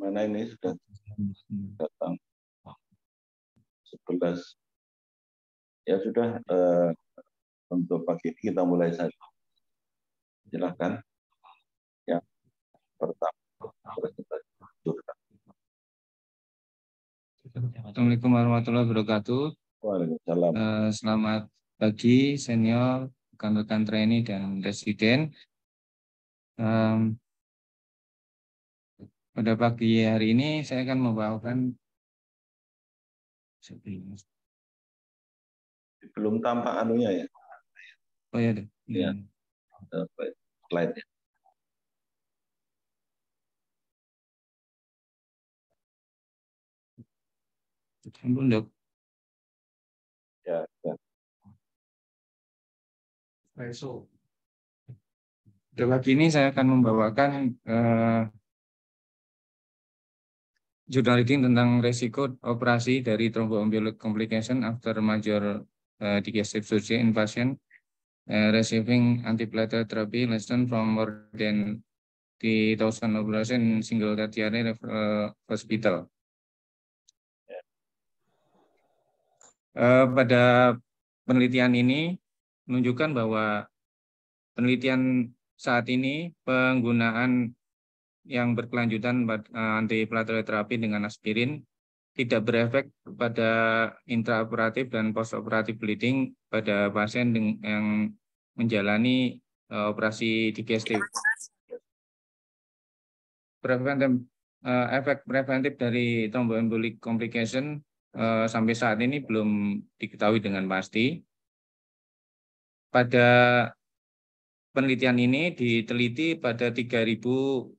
Mana ini sudah datang 11. Ya sudah, untuk pagi ini kita mulai saja. Silakan. Yang pertama, presentasi. Assalamualaikum warahmatullahi wabarakatuh. Waalaikumsalam. Selamat pagi senior, rekan-rekan trainee dan residen. Pada pagi hari ini saya akan membawakan Belum tampak anunya ya. oh ya, Ya, slide-nya. Dok. Ya, ya. Pada pagi ini saya akan membawakan jurnal reading tentang resiko operasi dari thromboembolic complication after major digestive surgery in patient receiving antiplatelet therapy less than from more than 3,000 operation in single tertiary hospital. Pada penelitian ini menunjukkan bahwa penelitian saat ini penggunaan yang berkelanjutan antiplatelet terapi dengan aspirin tidak berefek pada intraoperatif dan postoperatif bleeding pada pasien yang menjalani operasi digestif. Efek preventif dari thromboembolic complication sampai saat ini belum diketahui dengan pasti. Pada penelitian ini diteliti pada 3.072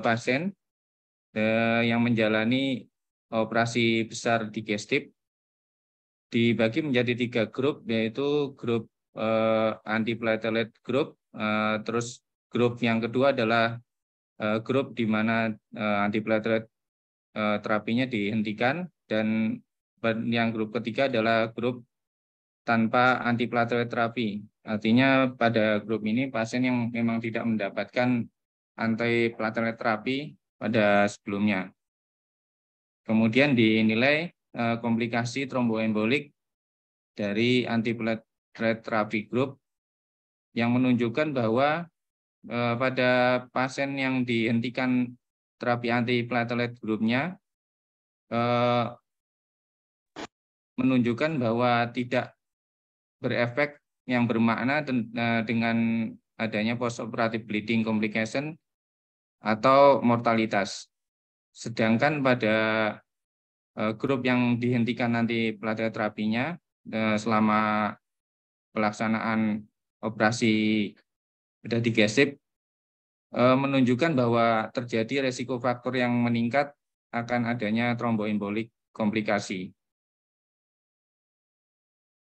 pasien yang menjalani operasi besar digestif, dibagi menjadi 3 grup, yaitu grup antiplatelet group, terus grup yang kedua adalah grup di mana antiplatelet terapinya dihentikan, dan yang grup ketiga adalah grup tanpa antiplatelet terapi. Artinya pada grup ini pasien yang memang tidak mendapatkan antiplatelet terapi pada sebelumnya. Kemudian dinilai komplikasi tromboembolik dari antiplatelet terapi grup yang menunjukkan bahwa pada pasien yang dihentikan terapi antiplatelet grupnya menunjukkan bahwa tidak berefek yang bermakna dengan adanya postoperative bleeding complication atau mortalitas. Sedangkan pada grup yang dihentikan antiplatelet terapinya selama pelaksanaan operasi bedah digestif menunjukkan bahwa terjadi resiko faktor yang meningkat akan adanya tromboembolik komplikasi.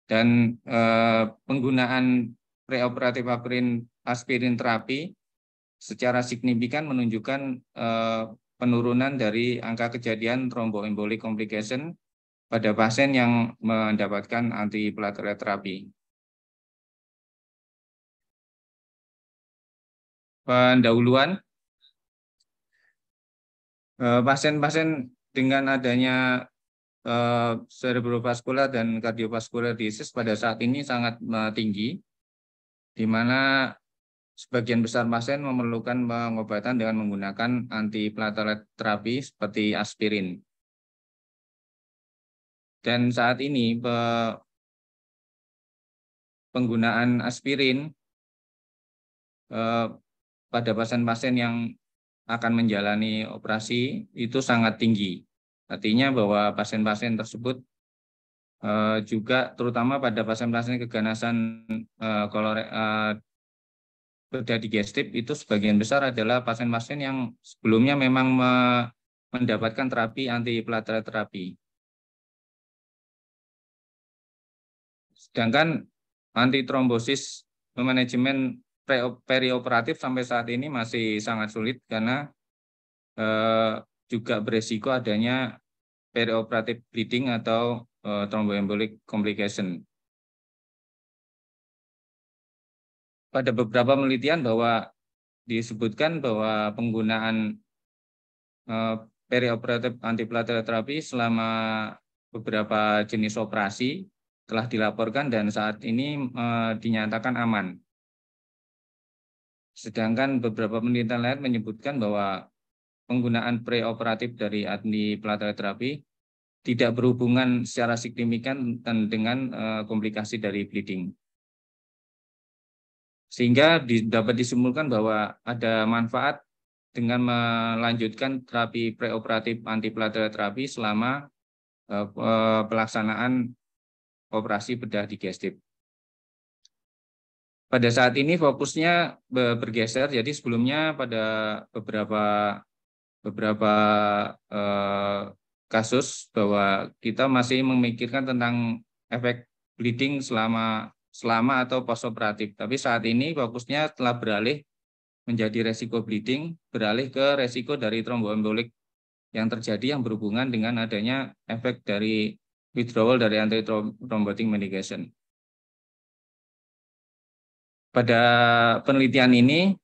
Dan penggunaan preoperatif aspirin terapi secara signifikan menunjukkan penurunan dari angka kejadian tromboembolic complication pada pasien yang mendapatkan antiplatelet terapi. Pendahuluan, pasien-pasien dengan adanya cerebrovaskular dan kardiovaskular disease pada saat ini sangat tinggi, di mana sebagian besar pasien memerlukan pengobatan dengan menggunakan antiplatelet terapi seperti aspirin. Dan saat ini penggunaan aspirin pada pasien-pasien yang akan menjalani operasi itu sangat tinggi. Artinya bahwa pasien-pasien tersebut juga terutama pada pasien-pasien keganasan bedah digestif itu sebagian besar adalah pasien-pasien yang sebelumnya memang mendapatkan terapi antiplatelet terapi. Sedangkan antitrombosis manajemen perioperatif sampai saat ini masih sangat sulit karena juga beresiko adanya perioperatif bleeding atau thromboembolic complication. Pada beberapa penelitian bahwa disebutkan bahwa penggunaan perioperatif antiplatelet terapi selama beberapa jenis operasi telah dilaporkan dan saat ini dinyatakan aman. Sedangkan beberapa penelitian lain menyebutkan bahwa penggunaan preoperatif dari antiplatelet terapi tidak berhubungan secara signifikan dengan komplikasi dari bleeding. Sehingga dapat disimpulkan bahwa ada manfaat dengan melanjutkan terapi preoperatif antiplatelet terapi selama pelaksanaan operasi bedah digestif. Pada saat ini fokusnya bergeser, jadi sebelumnya pada beberapa kasus bahwa kita masih memikirkan tentang efek bleeding selama atau postoperatif. Tapi saat ini fokusnya telah beralih menjadi resiko bleeding, beralih ke resiko dari tromboembolik yang terjadi yang berhubungan dengan adanya efek dari withdrawal dari antithrombotic medication. Pada penelitian ini,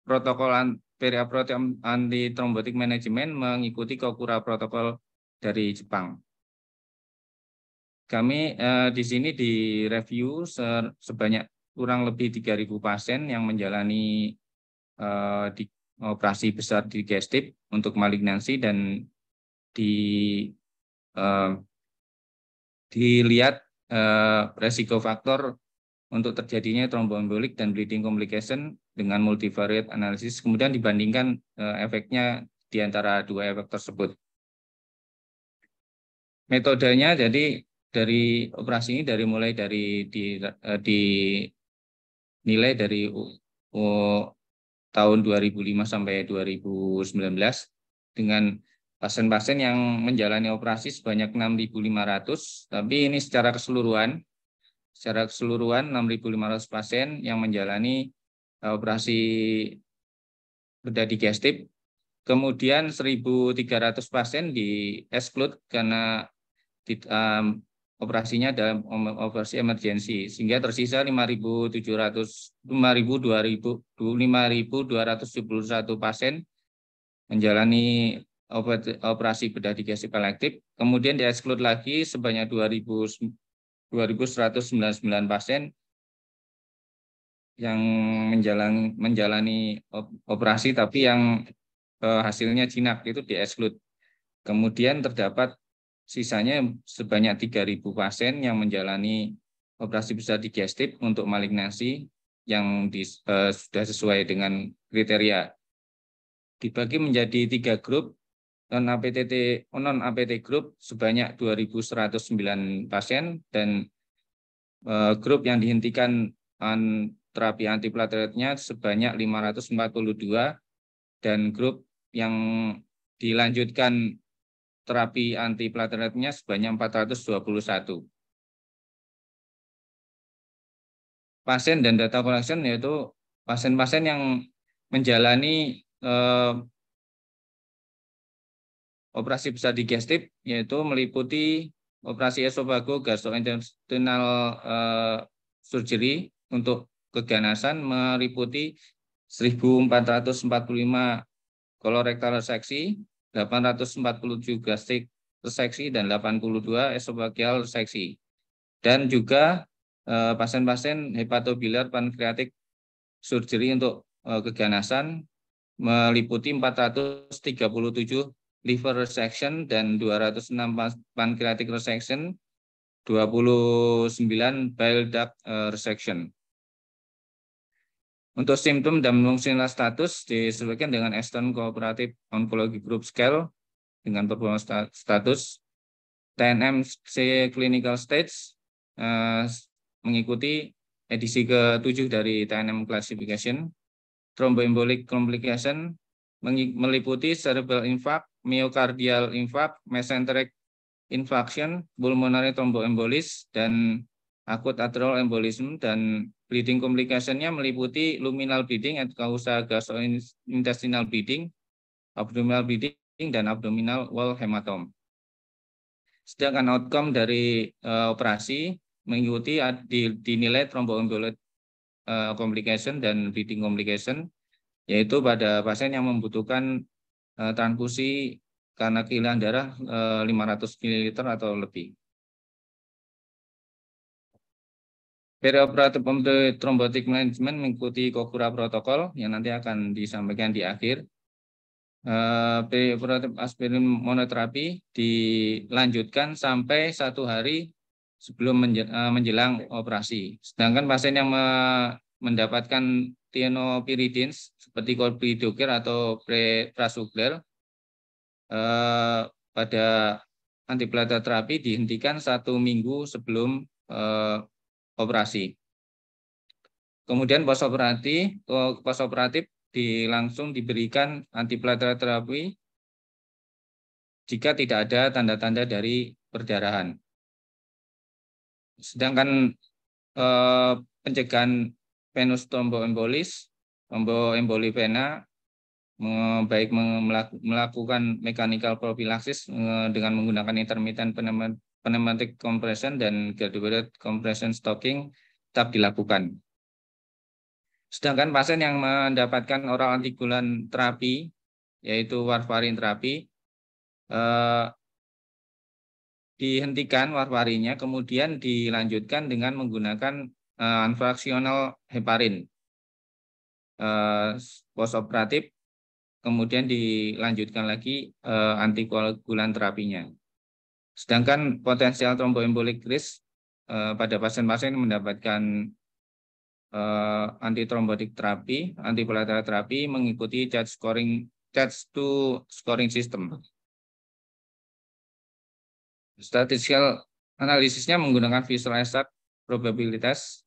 protokol perioperatif antithrombotic management mengikuti Kokura protokol dari Jepang. Kami di sini direview sebanyak kurang lebih 3.000 pasien yang menjalani operasi besar digestif untuk malignansi dan dilihat resiko faktor untuk terjadinya tromboembolik dan bleeding complication dengan multivariate analysis, kemudian dibandingkan efeknya di antara dua efek tersebut. Metodenya jadi dari operasi ini mulai dari dinilai dari tahun 2005 sampai 2019 dengan pasien-pasien yang menjalani operasi sebanyak 6.500, tapi ini secara keseluruhan 6.500 pasien yang menjalani operasi bedah digestif. Kemudian 1.300 pasien di exclude karena operasinya dalam operasi emergensi, sehingga tersisa 5.271 pasien menjalani operasi bedah digestif elektif. Kemudian di exclude lagi sebanyak 2.199 pasien yang menjalani operasi tapi yang hasilnya jinak, itu di exclude. Kemudian terdapat sisanya sebanyak 3.000 pasien yang menjalani operasi besar digestif untuk malignansi yang sudah sesuai dengan kriteria. Dibagi menjadi 3 grup, non-APT grup sebanyak 2.109 pasien dan grup yang dihentikan terapi antiplateletnya sebanyak 542 dan grup yang dilanjutkan terapi antiplateletnya sebanyak 421. Pasien dan data collection yaitu pasien-pasien yang menjalani operasi besar digestif, yaitu meliputi operasi esofago gastrointestinal surgery untuk keganasan, meliputi 1.445 kolorektal reseksi, 847 gastrik reseksi, dan 82 esophageal reseksi. Dan juga pasien-pasien hepatobiliar pankreatik surgery untuk keganasan meliputi 437 liver resection dan 206 pancreatic resection, 29 bile duct resection. Untuk simptom dan fungsional status disesuaikan dengan Aston Cooperative Oncology Group Scale dengan performa status. TNM-C clinical stage mengikuti edisi ke-7 dari TNM classification. Thromboembolic complication meliputi cerebral infarct, myocardial infarct, mesenteric infarction, pulmonary thromboembolis, dan akut atrial embolism. Dan bleeding complication-nya meliputi luminal bleeding, causa gastrointestinal bleeding, abdominal bleeding, dan abdominal wall hematome. Sedangkan outcome dari operasi mengikuti dinilai thromboembolic complication dan bleeding complication. yaitu pada pasien yang membutuhkan transfusi karena kehilangan darah 500 ml atau lebih. Perioperatif thrombotic management mengikuti Kokura protokol yang nanti akan disampaikan di akhir. Perioperatif aspirin monoterapi dilanjutkan sampai 1 hari sebelum menjelang operasi. Sedangkan pasien yang mendapatkan thienopiridin seperti clopidogrel atau prasugrel pada antiplatelet terapi dihentikan 1 minggu sebelum operasi. Kemudian postoperatif langsung diberikan antiplatelet terapi jika tidak ada tanda-tanda dari perdarahan. Sedangkan pencegahan venous thromboembolis, tromboemboli vena, baik melakukan mechanical prophylaxis dengan menggunakan intermittent pneumatic compression dan graduated compression stocking tetap dilakukan. Sedangkan pasien yang mendapatkan oral antikoagulan terapi, yaitu warfarin terapi, dihentikan warfarinnya, kemudian dilanjutkan dengan menggunakan unfractional heparin. Postoperatif, kemudian dilanjutkan lagi antikoagulan terapinya. Sedangkan potensial thromboembolic risk pada pasien-pasien yang mendapatkan antithrombotik terapi, antiplatelet terapi mengikuti CHADS2 scoring system. Statistical analisisnya menggunakan visualized probabilitas,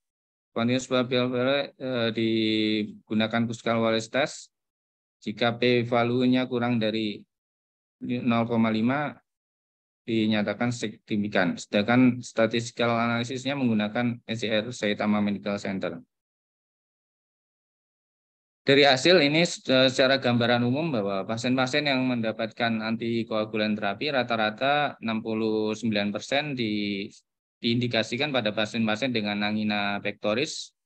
continuous probability digunakan Kruskal-Wallis test. Jika p-value-nya kurang dari 0,5 dinyatakan signifikan. Sedangkan statistical analisisnya menggunakan SCR Saitama Medical Center. Dari hasil ini secara gambaran umum bahwa pasien-pasien yang mendapatkan antikoagulan terapi rata-rata 69% diindikasikan pada pasien-pasien dengan angina pectoris,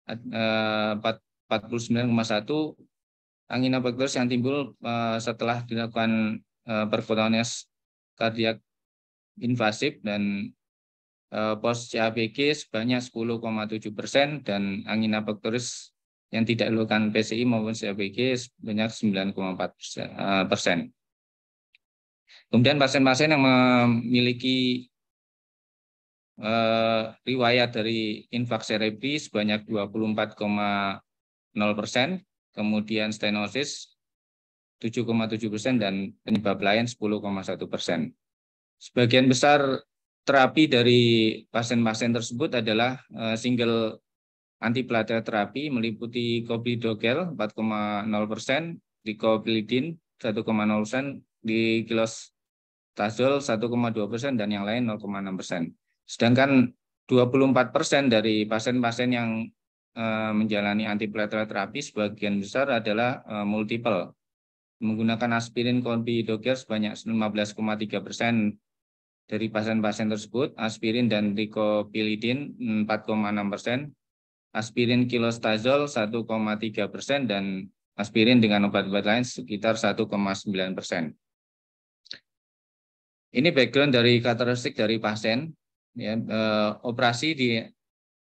49,1 angina pectoris yang timbul setelah dilakukan percutaneous kardiak invasif, dan post CABG sebanyak 10,7% dan angina pectoris yang tidak dilakukan PCI maupun CABG sebanyak 9,4%. Kemudian pasien-pasien yang memiliki riwayat dari infarksi cerebri sebanyak 24,0%, kemudian stenosis 7,7% dan penyebab lain 10,1%. Sebagian besar terapi dari pasien-pasien tersebut adalah single antiplatelet terapi meliputi clopidogrel 4,0%, diclofenac 1,0%, diclostazol 1,2% dan yang lain 0,6%. Sedangkan 24% dari pasien-pasien yang menjalani antiplatelet terapi sebagian besar adalah multiple, menggunakan aspirin clopidogrel sebanyak 15,3% dari pasien-pasien tersebut, aspirin dan ricopilidin 4,6%, aspirin kilostazol 1,3% dan aspirin dengan obat-obat lain sekitar 1,9%. Ini background dari karakteristik dari pasien. Ya, operasi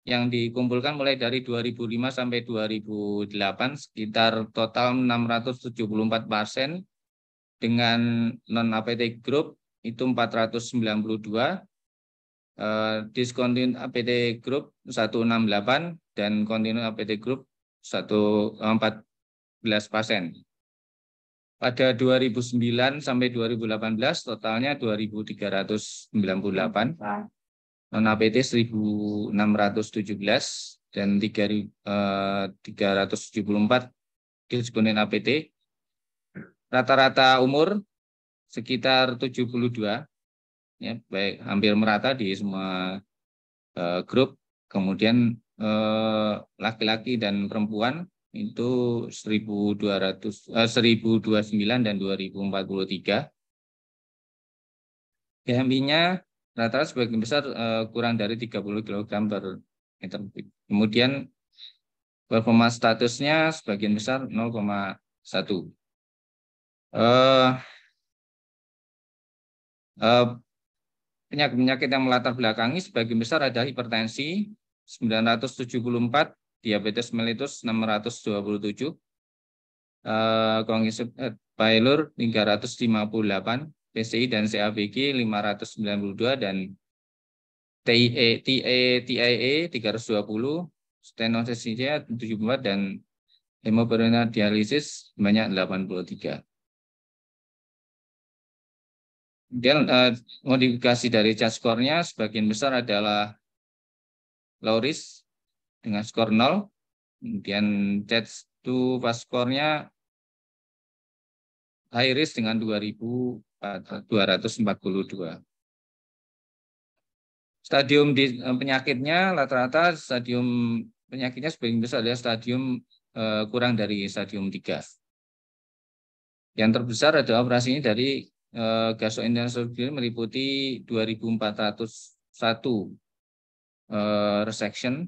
yang dikumpulkan mulai dari 2005 sampai 2008 sekitar total 674 pasien dengan non-APT group itu 492. Discontinued APT group 168 dan continued APT group 14 pasien. Pada 2009 sampai 2018 totalnya 2.398, non APT 1.617 dan 374 discontinued APT. Rata-rata umur sekitar 72. Ya, baik hampir merata di semua grup. Kemudian laki-laki dan perempuan itu 1029 dan 2043. GHB-nya rata-rata sebagian besar kurang dari 30 kg per meter kubik. Kemudian Performa statusnya sebagian besar 0,1. Penyakit-penyakit yang melatar belakangi sebagian besar ada hipertensi 974, diabetes mellitus 627, congestive heart failure 358, PCI dan CABG 592 dan TIA 320, stenosis 74 dan hemoperineal dialisis sebanyak 83. Kemudian modifikasi dari CHA score-nya sebagian besar adalah low risk dengan skor 0. Kemudian CHA-2 pas score-nya high risk dengan 2.242. Stadium penyakitnya rata-rata stadium penyakitnya sebagian besar adalah stadium kurang dari stadium 3. Yang terbesar adalah operasi ini dari gastrointestinal surgery meliputi 2.401 resection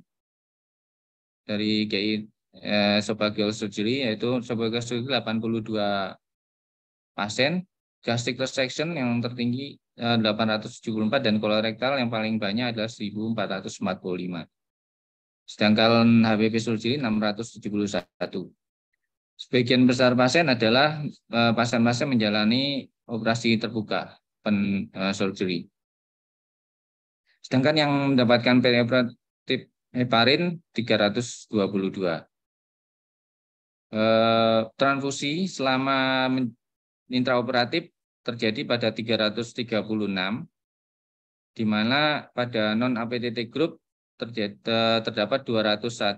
dari GI esophageal surgery, yaitu esophageal surgery 82 pasien, gastric resection yang tertinggi 874 dan kolorektal yang paling banyak adalah 1.445. Sedangkan HPV surgery 671. Sebagian besar pasien adalah pasien-pasien menjalani operasi terbuka surgery. Sedangkan yang mendapatkan perioperatif heparin 322. Transfusi selama intraoperatif terjadi pada 336, di mana pada non-APTT group terdapat 201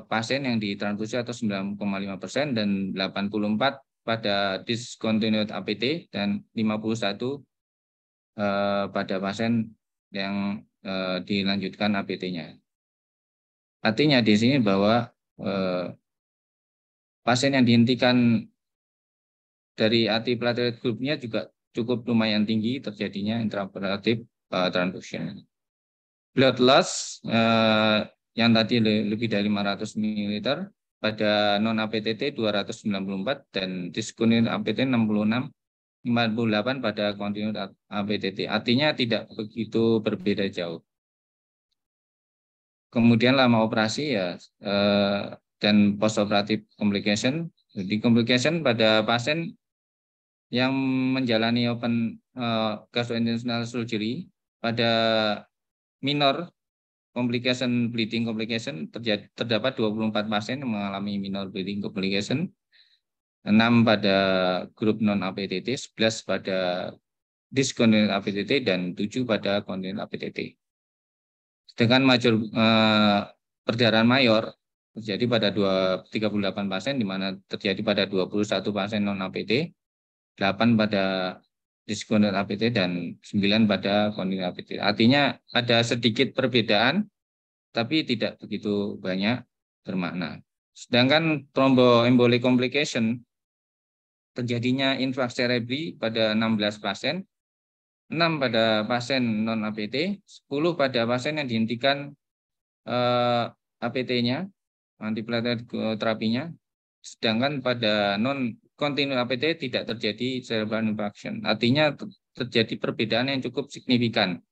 pasien yang ditransfusi atau 9,5% dan 84 pada discontinued APT dan 51 pada pasien yang dilanjutkan APT-nya. Artinya di sini bahwa pasien yang dihentikan dari antiplatelet groupnya juga cukup lumayan tinggi terjadinya intraoperatif transfusion. Blood loss yang tadi lebih dari 500 ml pada non-APTT 294 dan discontinued APT 66, 58 pada continued APTT. Artinya tidak begitu berbeda jauh. Kemudian lama operasi ya dan post-operative complication. Jadi complication pada pasien yang menjalani open gastrointestinal surgery pada minor complication bleeding complication terdapat 24 pasien yang mengalami minor bleeding complication, 6 pada grup non APTT, 11 pada discontinued APTT dan 7 pada continued APTT. Sedangkan major perdarahan mayor terjadi pada 38 pasien, di mana terjadi pada 21 pasien non APT, 8 pada discontinued APT dan 9 pada continued APT. Artinya ada sedikit perbedaan, tapi tidak begitu banyak bermakna. Sedangkan thromboembolic complication terjadinya infarks cerebri pada 16 pasien, 6 pada pasien non APT, 10 pada pasien yang dihentikan APT-nya, antiplatelet terapinya. Sedangkan pada non continued APT tidak terjadi cerebral infarction. Artinya terjadi perbedaan yang cukup signifikan.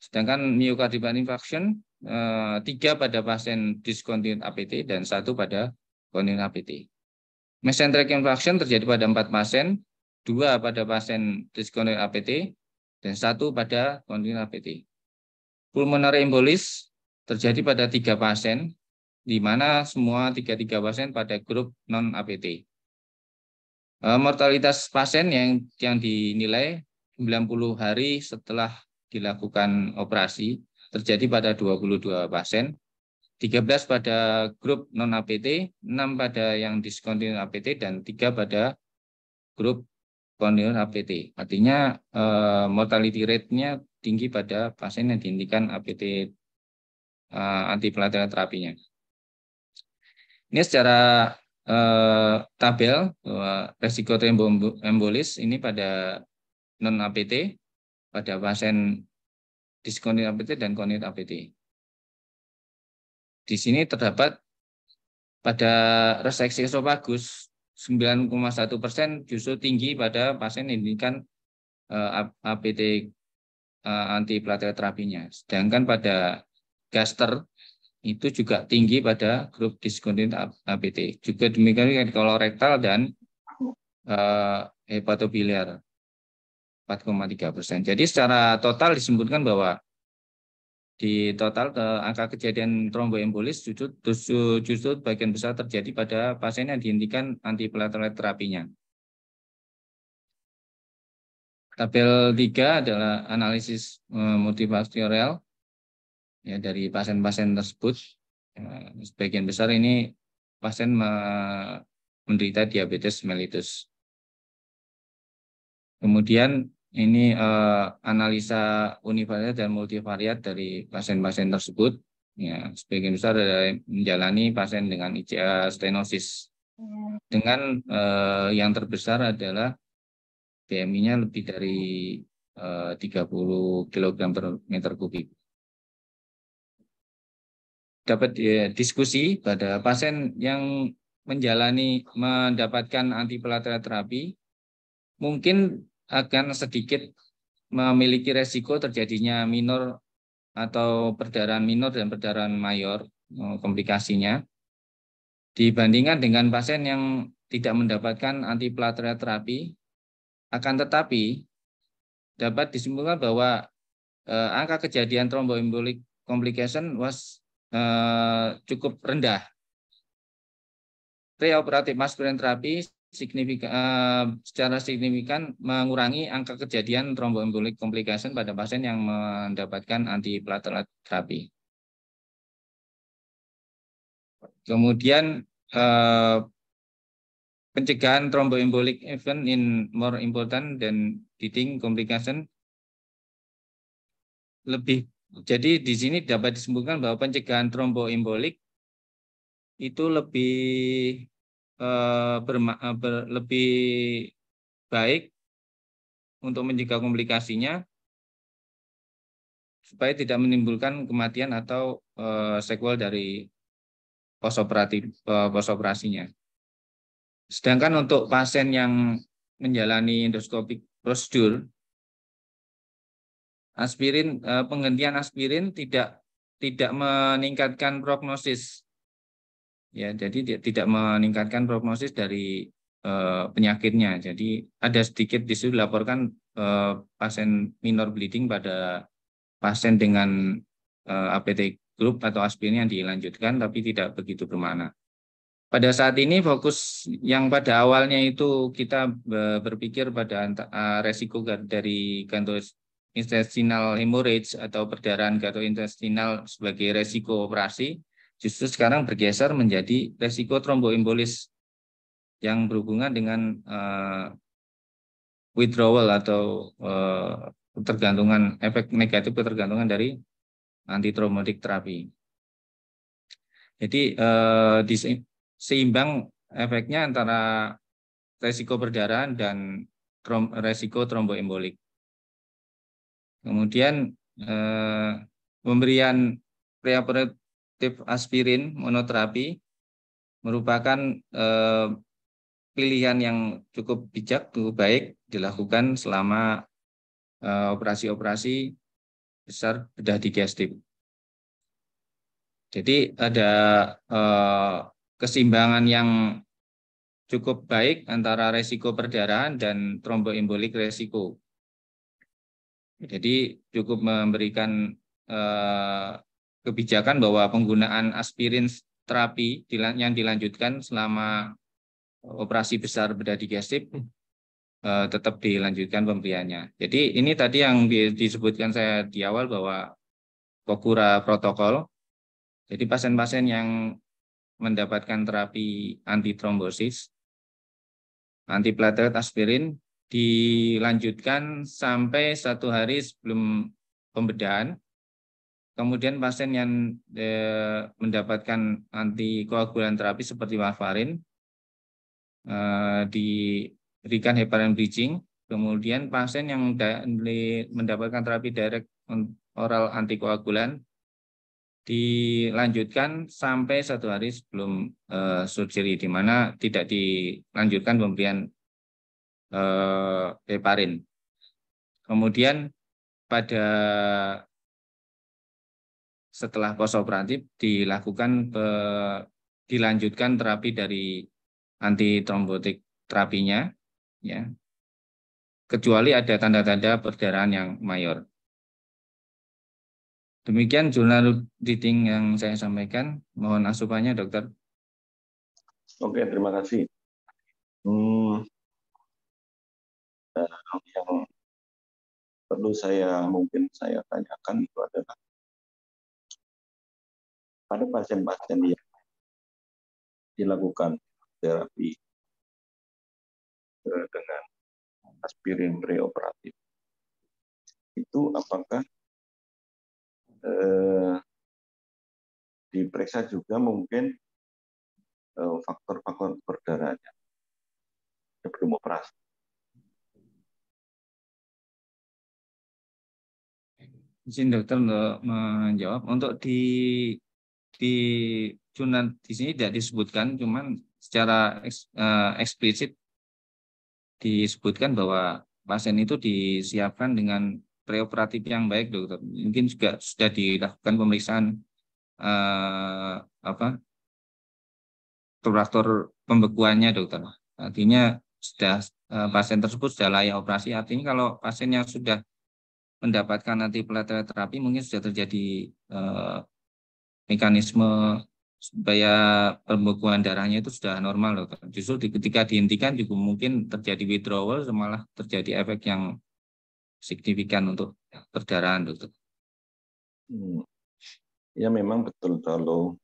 Sedangkan myocardial infarction 3 pada pasien discontinued APT dan 1 pada continued APT. Mesenteric infarction terjadi pada 4 pasien, 2 pada pasien discontinued APT dan 1 pada continued APT. Pulmonary embolis terjadi pada 3 pasien, di mana semua 3 pasien pada grup non APT. Mortalitas pasien yang dinilai 90 hari setelah dilakukan operasi terjadi pada 22 pasien, 13 pada grup non APT, 6 pada yang discontinued APT dan 3 pada grup continued APT. Artinya mortality rate-nya tinggi pada pasien yang dihentikan APT antiplatelet terapinya. Ini secara tabel resiko tromboembolis ini pada non APT, pada pasien discontinued APT dan continued APT. di sini terdapat pada reseksi esofagus 9,1% justru tinggi pada pasien yang diberikan APT antiplatelet terapinya. Sedangkan pada gaster itu juga tinggi pada grup diskontinut APT. Juga demikian kolorektal dan hepatobiliar 4,3%. Jadi secara total disebutkan bahwa di total angka kejadian tromboembolis justru bagian besar terjadi pada pasien yang dihentikan antiplatelet terapinya. Tabel 3 adalah analisis multifaktorial ya, dari pasien-pasien tersebut. Sebagian besar ini pasien menderita diabetes mellitus. Kemudian ini analisa univariat dan multivariat dari pasien-pasien tersebut. Ya, sebagian besar adalah menjalani pasien dengan ICA stenosis. Dengan yang terbesar adalah BMI-nya lebih dari 30 kg per meter kubik. Dapat diskusi pada pasien yang mendapatkan antiplatelet terapi, mungkin akan sedikit memiliki resiko terjadinya minor atau perdarahan minor dan perdarahan mayor komplikasinya dibandingkan dengan pasien yang tidak mendapatkan antiplatelet terapi. Akan tetapi dapat disimpulkan bahwa angka kejadian thromboembolic complication cukup rendah. Preoperatif aspirin terapi secara signifikan mengurangi angka kejadian thromboembolic complication pada pasien yang mendapatkan antiplatelet terapi. Kemudian pencegahan thromboembolic event in more important than treating complication lebih. Jadi di sini dapat disebutkan bahwa pencegahan thromboembolik itu lebih lebih baik untuk mencegah komplikasinya supaya tidak menimbulkan kematian atau sequel dari postoperasinya. Sedangkan untuk pasien yang menjalani endoskopik prosedur, penghentian aspirin tidak meningkatkan prognosis. Ya, jadi tidak meningkatkan prognosis dari penyakitnya. Jadi ada sedikit di situ dilaporkan pasien minor bleeding pada pasien dengan APT group atau aspirin yang dilanjutkan, tapi tidak begitu bermakna. Pada saat ini fokus yang pada awalnya itu kita berpikir pada resiko dari gastrointestinal hemorrhage atau perdarahan gastrointestinal sebagai resiko operasi, justru sekarang bergeser menjadi resiko tromboembolis yang berhubungan dengan withdrawal atau ketergantungan, efek negatif ketergantungan dari antithrombotik terapi. Jadi seimbang efeknya antara resiko perdarahan dan resiko tromboembolik. Kemudian pemberian preoperatif aspirin monoterapi merupakan pilihan yang cukup bijak, cukup baik dilakukan selama operasi-operasi besar bedah digestif. Jadi ada keseimbangan yang cukup baik antara resiko perdarahan dan tromboembolik resiko. Jadi cukup memberikan kebijakan bahwa penggunaan aspirin terapi yang dilanjutkan selama operasi besar bedah digestif tetap dilanjutkan pemberiannya. Jadi ini tadi yang disebutkan saya di awal bahwa Kokura protokol. Jadi pasien-pasien yang mendapatkan terapi antitrombosis, antiplatelet aspirin dilanjutkan sampai 1 hari sebelum pembedahan. Kemudian pasien yang mendapatkan antikoagulan terapi seperti warfarin diberikan heparin bridging. Kemudian pasien yang mendapatkan terapi direct oral antikoagulan dilanjutkan sampai 1 hari sebelum surgery, di mana tidak dilanjutkan pemberian heparin. Kemudian pada setelah postoperatif dilanjutkan terapi dari antitrombotik terapinya, ya, kecuali ada tanda-tanda perdarahan yang mayor. Demikian jurnal reading yang saya sampaikan. Mohon asupannya, dokter. Oke, terima kasih. Yang perlu mungkin saya tanyakan itu adalah pada pasien-pasien yang dilakukan terapi dengan aspirin preoperatif, itu apakah diperiksa juga mungkin faktor-faktor perdarahannya sebelum operasi? Izin dokter untuk menjawab. Untuk di jurnal di sini tidak disebutkan, cuman secara eksplisit disebutkan bahwa pasien itu disiapkan dengan preoperatif yang baik, dokter. Mungkin juga sudah dilakukan pemeriksaan faktor pembekuannya, dokter. Artinya sudah pasien tersebut sudah layak operasi. Artinya kalau pasien yang sudah mendapatkan antiplatelet terapi mungkin sudah terjadi mekanisme supaya pembekuan darahnya itu sudah normal, dokter. Justru ketika dihentikan juga mungkin terjadi withdrawal, malah terjadi efek yang signifikan untuk perdarahan, dokter. Ya memang betul, kalau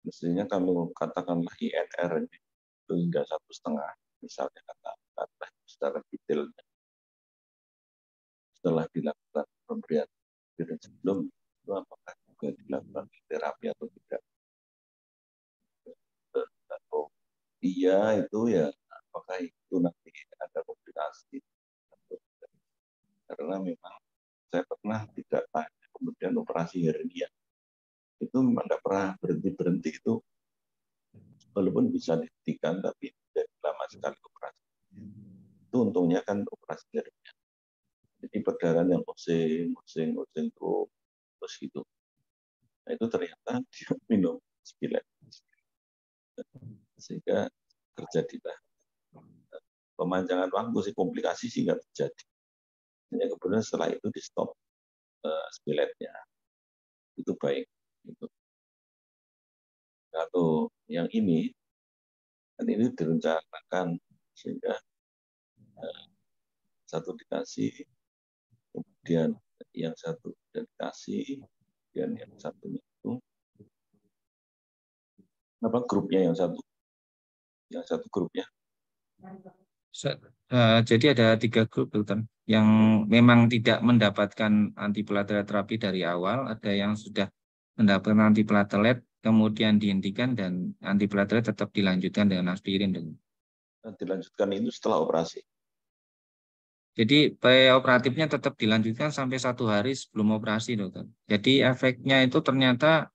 mestinya kalau katakanlah INR itu hingga 1,5, misalnya katakanlah secara detail setelah dilakukan pemberian sebelum itu, apakah juga dilakukan terapi atau tidak? Atau iya itu ya, apakah itu nanti ada komplikasi? Karena memang saya pernah tidak tanya, kemudian operasi hernia itu memang tidak pernah berhenti itu, walaupun bisa dihentikan tapi tidak lama sekali operasi. Itu untungnya kan operasi hernia. Jadi perdarahan yang osing terus gitu. Nah itu ternyata dia minum spilet, sehingga terjadilah pemanjangan waktu, komplikasi sih nggak terjadi. Hanya kemudian setelah itu di stop spiletnya, itu baik. Gitu. Kalau yang ini, kan ini direncanakan sehingga satu dikasih, kemudian yang satu dikasih, kemudian yang satunya itu grupnya yang satu grupnya. Jadi ada 3 grup, dokter, yang memang tidak mendapatkan antiplatelet terapi dari awal, ada yang sudah mendapatkan antiplatelet kemudian dihentikan, dan antiplatelet tetap dilanjutkan dengan aspirin. Dilanjutkan itu setelah operasi. Jadi preoperatifnya tetap dilanjutkan sampai 1 hari sebelum operasi, dokter. Jadi efeknya itu ternyata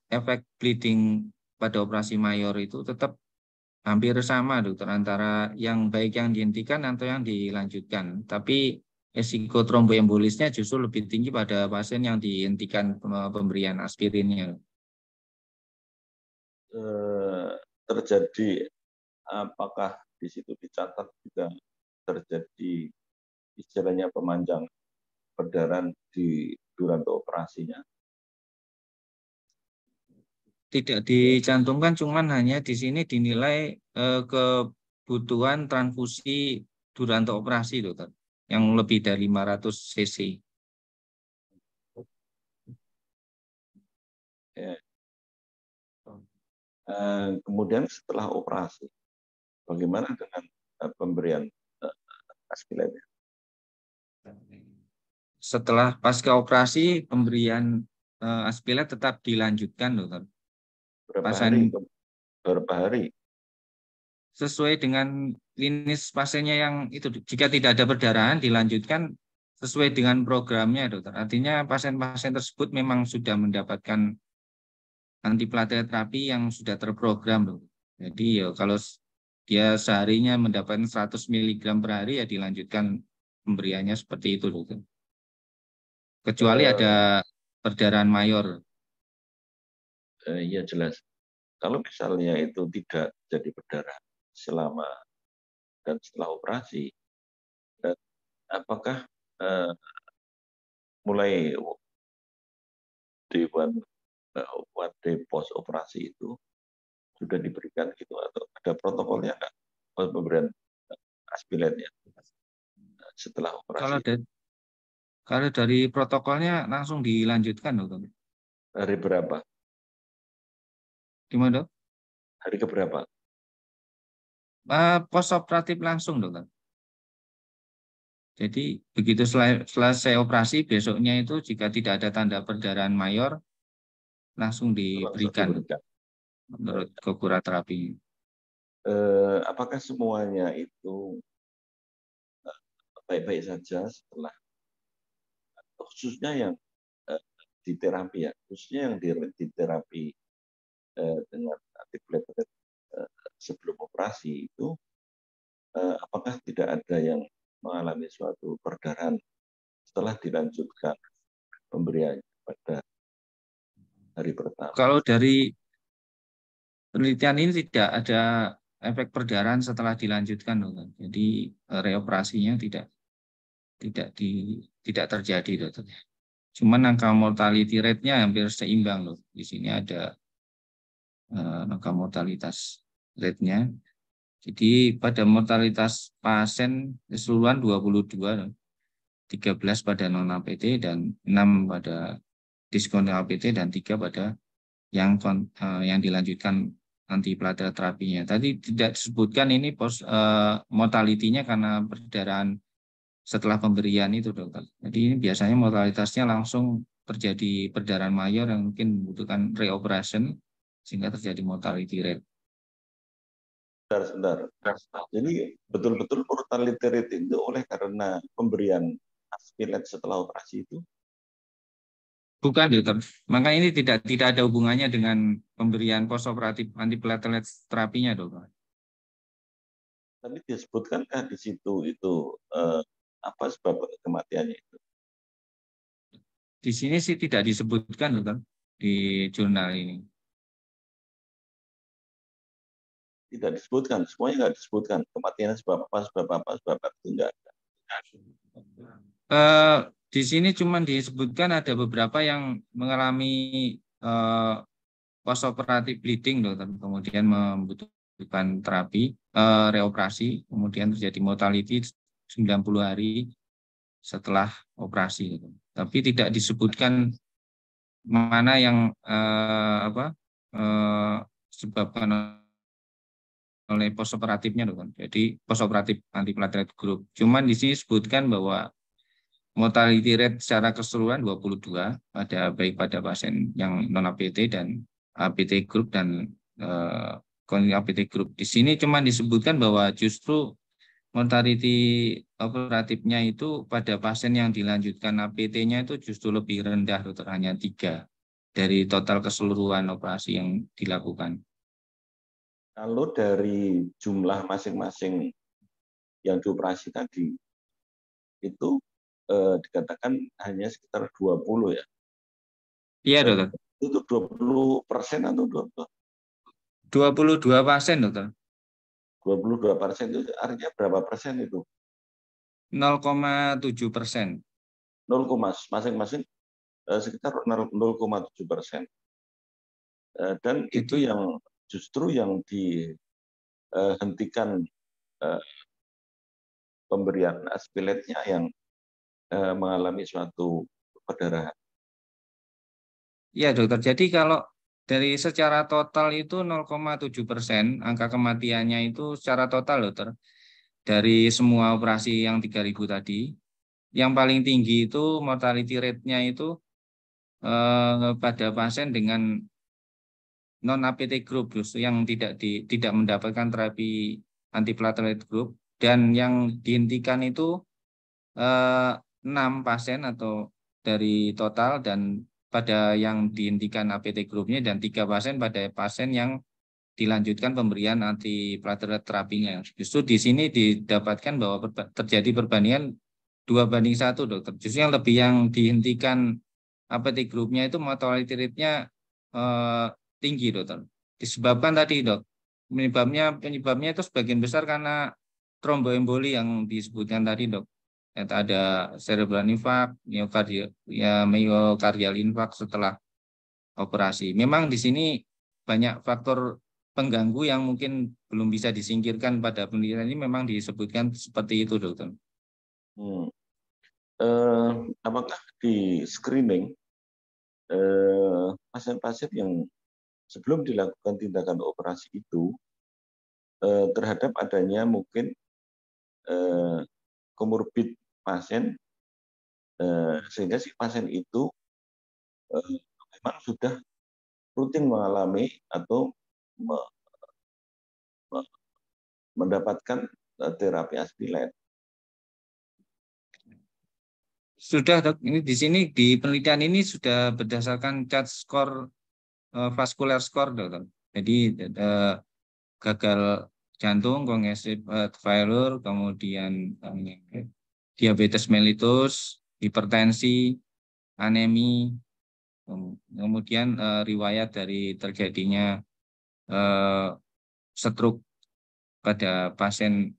efek bleeding pada operasi mayor itu tetap hampir sama, dokter, antara yang baik yang dihentikan atau yang dilanjutkan. Tapi risiko tromboembolisnya justru lebih tinggi pada pasien yang dihentikan pemberian aspirinnya. Terjadi, apakah di situ dicatat juga terjadi istilahnya pemanjang perdarahan di durasi operasinya? Tidak dicantumkan, cuman hanya di sini dinilai kebutuhan transfusi durasi operasi, dokter, yang lebih dari 500 cc. Ya. Kemudian setelah operasi, bagaimana dengan pemberian aspirinnya? Setelah pasca operasi, pemberian aspirin tetap dilanjutkan, dokter. Berapa hari? sesuai dengan klinis pasiennya yang itu. Jika tidak ada perdarahan dilanjutkan sesuai dengan programnya, dokter. Artinya pasien-pasien tersebut memang sudah mendapatkan antiplatelet terapi yang sudah terprogram, dokter. Jadi ya kalau dia seharinya mendapatkan 100 mg per hari ya dilanjutkan pemberiannya seperti itu, dokter. Kecuali ada perdarahan mayor. Ya jelas. Kalau misalnya itu tidak jadi perdarahan selama dan setelah operasi, dan apakah mulai day one day post operasi itu sudah diberikan gitu atau ada protokolnya nggak pemberian aspilennya setelah operasi? Kalau dari protokolnya langsung dilanjutkan, dokter. Hari berapa? Gimana, dok? Hari keberapa? Post operatif langsung, dokter. Jadi begitu selesai operasi besoknya itu jika tidak ada tanda perdarahan mayor langsung Langsung diberikan diberikan. menurut terapi. Apakah semuanya itu baik-baik saja setelah, khususnya yang di terapi ya, khususnya yang di terapi dengan antiplatelet sebelum operasi itu, apakah tidak ada yang mengalami suatu perdarahan setelah dilanjutkan pemberian pada hari pertama? Kalau dari penelitian ini tidak ada efek perdarahan setelah dilanjutkan, dokter. Jadi reoperasinya tidak terjadi, dokter. Cuman angka mortality rate-nya hampir seimbang, loh. Di sini ada angka mortalitas rate-nya. Jadi pada mortalitas pasien keseluruhan 22, 13 pada non-APT dan 6 pada diskontil APT dan 3 pada yang dilanjutkan antiplatelet terapinya. Tadi tidak disebutkan ini mortality-nya karena perdarahan setelah pemberian itu, dokter. Jadi ini biasanya mortalitasnya langsung terjadi perdarahan mayor yang mungkin membutuhkan reoperation sehingga terjadi mortality rate. Sebentar. Jadi betul-betul mortality rate itu oleh karena pemberian aspilet setelah operasi itu? Bukan, dokter. Maka ini tidak ada hubungannya dengan pemberian postoperatif antiplatelet terapinya, dokter. Tapi disebutkankah di situ itu apa sebab kematiannya itu? Di sini sih tidak disebutkan, dokter, di jurnal ini. Tidak disebutkan, semuanya nggak disebutkan. Kematiannya sebab apa, itu enggak ada. Di sini cuma disebutkan ada beberapa yang mengalami postoperatif bleeding, dokter, kemudian membutuhkan terapi, reoperasi, kemudian terjadi mortality 90 hari setelah operasi. Tapi tidak disebutkan mana yang disebabkan oleh postoperatifnya, dokter. Jadi postoperatif antiplatelet group. Cuman di sini disebutkan bahwa mortality rate secara keseluruhan 22 baik pada pasien yang non APT dan APT group dan APT group. Di sini cuma disebutkan bahwa justru mortality operatifnya itu pada pasien yang dilanjutkan APT-nya itu justru lebih rendah, dokter, hanya 3 dari total keseluruhan operasi yang dilakukan. Kalau dari jumlah masing-masing yang dioperasi tadi, itu dikatakan hanya sekitar 20 ya? Iya, dokter. Itu 20% atau 22 pasien, dokter. 22% itu artinya berapa persen itu? 0,7%. 0, masing-masing sekitar 0,7%. Dan itu Jadi, yang justru yang dihentikan pemberian aspiletnya yang mengalami suatu perdarahan. ya, dokter. Jadi kalau dari secara total itu 0,7%, angka kematiannya itu secara total, dokter. Dari semua operasi yang 3.000 tadi, yang paling tinggi itu mortality rate-nya itu pada pasien dengan non APT group justru yang tidak mendapatkan terapi antiplatelet group, dan yang dihentikan itu 6 pasien atau dari total, dan pada yang dihentikan APT grupnya, dan 3 pasien pada pasien yang dilanjutkan pemberian antiplatelet terapinya. Justru di sini didapatkan bahwa terjadi perbandingan 2:1, dokter. Justru yang lebih yang dihentikan APT grupnya itu mortality rate-nya tinggi, dokter. Disebabkan tadi, dok, penyebabnya itu sebagian besar karena tromboemboli yang disebutkan tadi, dok. Ada cerebral infarct, myocardial infarct setelah operasi. Memang di sini banyak faktor pengganggu yang mungkin belum bisa disingkirkan pada penelitian ini, memang disebutkan seperti itu, dokter. Apakah di screening pasien-pasien yang sebelum dilakukan tindakan operasi itu terhadap adanya mungkin komorbid pasien, sehingga si pasien itu memang sudah rutin mengalami atau mendapatkan terapi aspirin? Sudah, dok. Ini di sini di penelitian ini sudah berdasarkan CHAD score, vascular score, dokter. Jadi gagal jantung, congestive heart failure, kemudian diabetes mellitus, hipertensi, anemi, kemudian riwayat dari terjadinya stroke pada pasien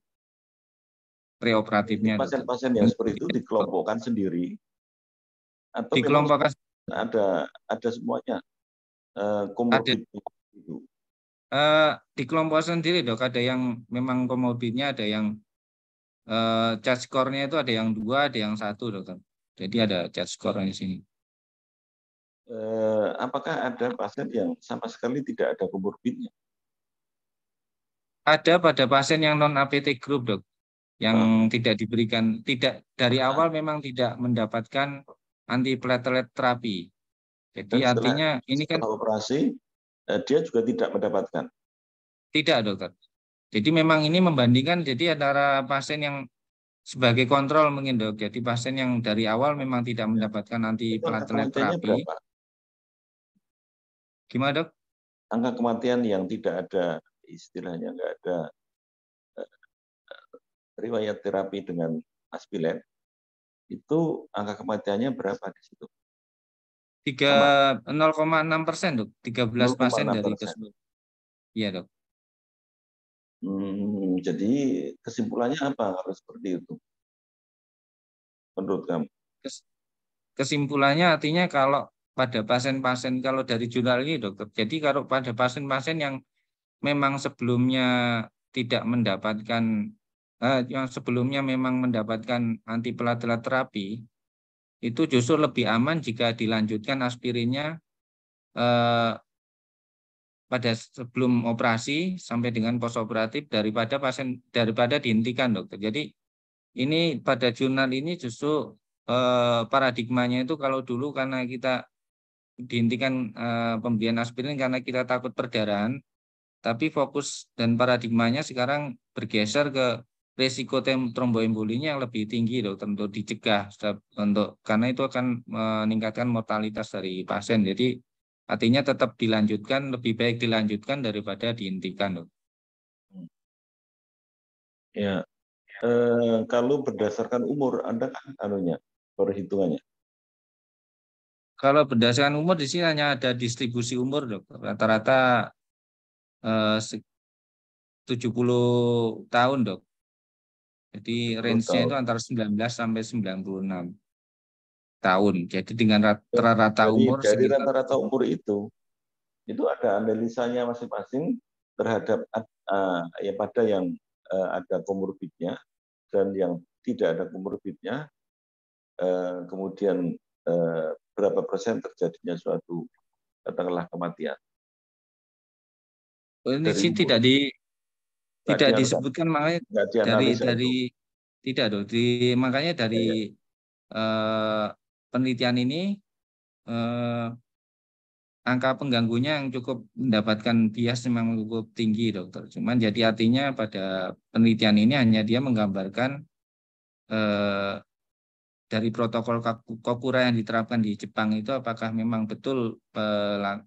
preoperatifnya, dokter. Pasien-pasien yang seperti itu dikelompokkan sendiri atau memang Dikelompokkan ada semuanya komorbid itu? dikelompokkan sendiri, dok. Ada yang memang komorbidnya, ada yang CHAD score-nya itu ada yang 2, ada yang 1, dokter. Jadi ada CHAD score di sini. Apakah ada pasien yang sama sekali tidak ada komorbidnya? Ada pada pasien yang non APT group, dok, yang tidak dari awal memang tidak mendapatkan antiplatelet terapi. Jadi artinya ini kan setelah operasi dia juga tidak mendapatkan? Tidak, dokter. Jadi memang ini membandingkan, jadi antara pasien yang sebagai kontrol mungkin, dok. Jadi pasien yang dari awal memang tidak mendapatkan antiplatelet terapi. Berapa? Gimana, dok? Angka kematian yang tidak ada, istilahnya nggak ada riwayat terapi dengan aspirin, itu angka kematiannya berapa di situ? 0,6%, dok. 13 pasien dari 0,6%. keseluruhan. Iya, dok. Jadi kesimpulannya apa kalau seperti itu menurut kamu? Kesimpulannya artinya kalau pada pasien-pasien, kalau dari jurnal ini, dokter, jadi kalau pada pasien-pasien yang memang sebelumnya tidak mendapatkan, yang sebelumnya memang mendapatkan antiplatelet terapi, itu justru lebih aman jika dilanjutkan aspirinnya pada sebelum operasi sampai dengan postoperatif daripada dihentikan, dokter. Jadi ini pada jurnal ini justru paradigmanya itu, kalau dulu karena kita dihentikan pemberian aspirin karena kita takut perdarahan, tapi fokus dan paradigmanya sekarang bergeser ke risiko tromboembolinya yang lebih tinggi, dokter, untuk dicegah, karena itu akan meningkatkan mortalitas dari pasien. Jadi artinya tetap dilanjutkan, lebih baik dilanjutkan daripada dihentikan, dok. Ya, kalau berdasarkan umur, Anda kan perhitungannya. Kalau berdasarkan umur di sini hanya ada distribusi umur, dok. Rata-rata 70 tahun, dok. Jadi range-nya itu antara 19 sampai 96 tahun. Jadi dengan rata-rata umur dari sekitar rata-rata umur itu ada analisanya masing-masing terhadap ya pada yang ada komorbidnya dan yang tidak ada komorbidnya, kemudian berapa persen terjadinya suatu katakanlah kematian. ini sih tidak disebutkan, makanya dari tidak, dong. Makanya dari penelitian ini angka pengganggunya yang cukup mendapatkan bias memang cukup tinggi dokter. Cuman jadi artinya pada penelitian ini hanya dia menggambarkan dari protokol Kokura yang diterapkan di Jepang itu apakah memang betul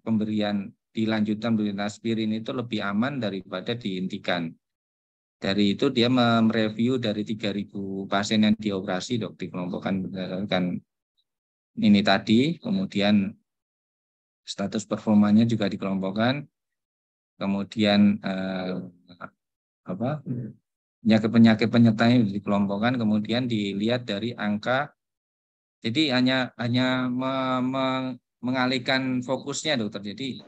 pemberian dilanjutkan pemberian aspirin itu lebih aman daripada dihentikan. Dari itu dia mereview dari 3.000 pasien yang dioperasi dok, dikelompokkan berdasarkan ini tadi, kemudian status performanya juga dikelompokkan, kemudian penyakit-penyakit penyertanya dikelompokkan, kemudian dilihat dari angka. Jadi hanya mengalihkan fokusnya dokter. Jadi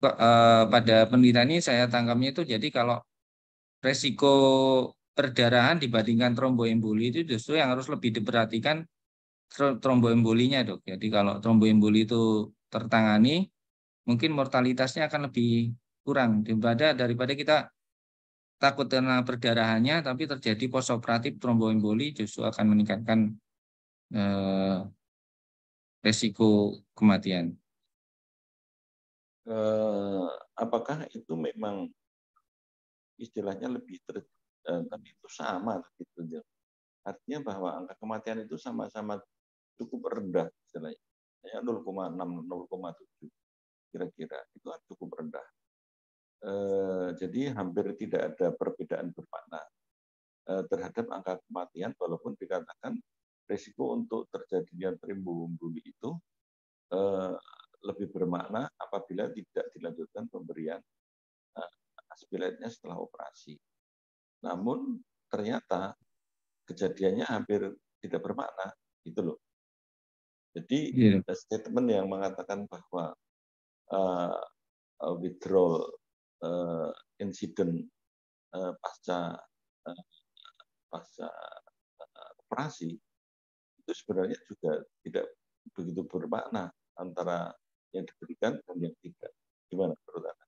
pada penelitian ini saya tangkapnya itu jadi kalau resiko perdarahan dibandingkan tromboemboli itu justru yang harus lebih diperhatikan tromboembolinya dok. Jadi kalau tromboemboli itu tertangani, mungkin mortalitasnya akan lebih kurang daripada kita takut karena perdarahannya, tapi terjadi postoperatif tromboemboli justru akan meningkatkan resiko kematian. Apakah itu memang istilahnya lebih tapi itu sama gitu. Artinya bahwa angka kematian itu sama-sama cukup rendah istilahnya. Ya 0,6 0,7 kira-kira itu cukup rendah. Jadi hampir tidak ada perbedaan bermakna terhadap angka kematian walaupun dikatakan risiko untuk terjadinya tromboemboli itu lebih bermakna apabila tidak dilanjutkan pemberian aspiratnya setelah operasi. Namun ternyata kejadiannya hampir tidak bermakna, gitu loh. Jadi statement yang mengatakan bahwa withdrawal incident pasca operasi itu sebenarnya juga tidak begitu bermakna antara yang diberikan dan yang tidak. Gimana menurut Anda?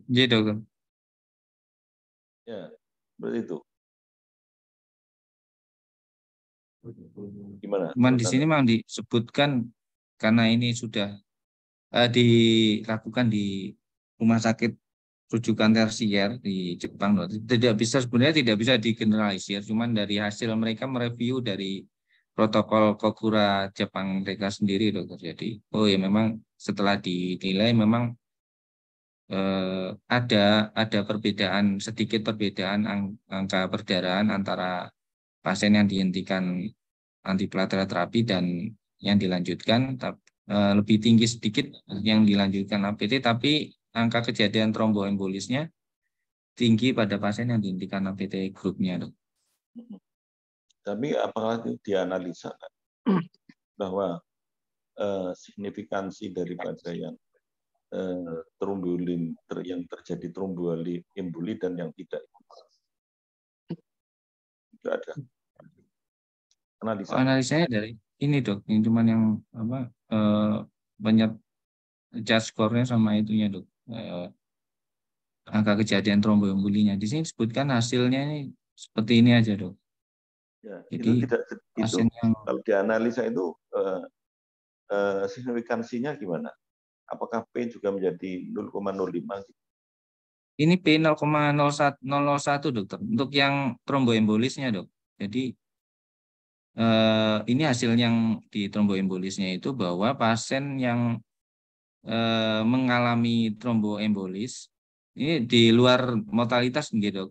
Iya dokter. Ya, seperti itu. Gimana? Cuman di sini memang disebutkan karena ini sudah dilakukan di rumah sakit rujukan tersier di Jepang, sebenarnya tidak bisa digeneralisir. Cuman dari hasil mereka mereview dari protokol Kokura Jepang mereka sendiri dokter. Jadi, oh ya memang setelah dinilai memang ada perbedaan, sedikit perbedaan angka perdarahan antara pasien yang dihentikan antiplatelet terapi dan yang dilanjutkan, lebih tinggi sedikit yang dilanjutkan APT, tapi angka kejadian tromboembolisnya tinggi pada pasien yang dihentikan APT grupnya dok. Tapi apakah itu dianalisa bahwa signifikansi daripada yang yang terjadi tromboemboli dan yang tidak itu ada analisanya dari ini dok, ini cuman yang banyak just score-nya sama itunya dok, angka kejadian tromboembolinya. Di sini disebutkan hasilnya ini seperti ini aja dok. Ya, jadi itu tidak pasien yang kalau dianalisa itu signifikansinya gimana? Apakah P juga menjadi 0,05? Ini P 0,01 dokter untuk yang tromboembolisnya dok. Jadi ini hasil yang di tromboembolisnya itu bahwa pasien yang mengalami tromboembolis ini di luar mortalitas gitu dok.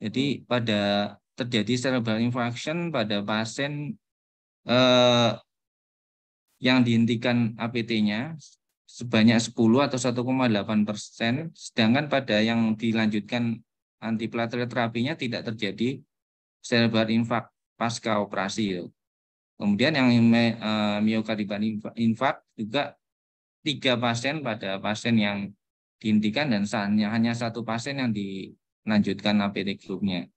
Jadi pada terjadi cerebral infarction pada pasien yang dihentikan APT-nya sebanyak 10 atau 1,8%, sedangkan pada yang dilanjutkan antiplatelet terapinya tidak terjadi cerebral infarct pasca operasi. Kemudian yang myocardial infarct juga 3 pasien pada pasien yang dihentikan dan hanya 1 pasien yang dilanjutkan APT grupnya.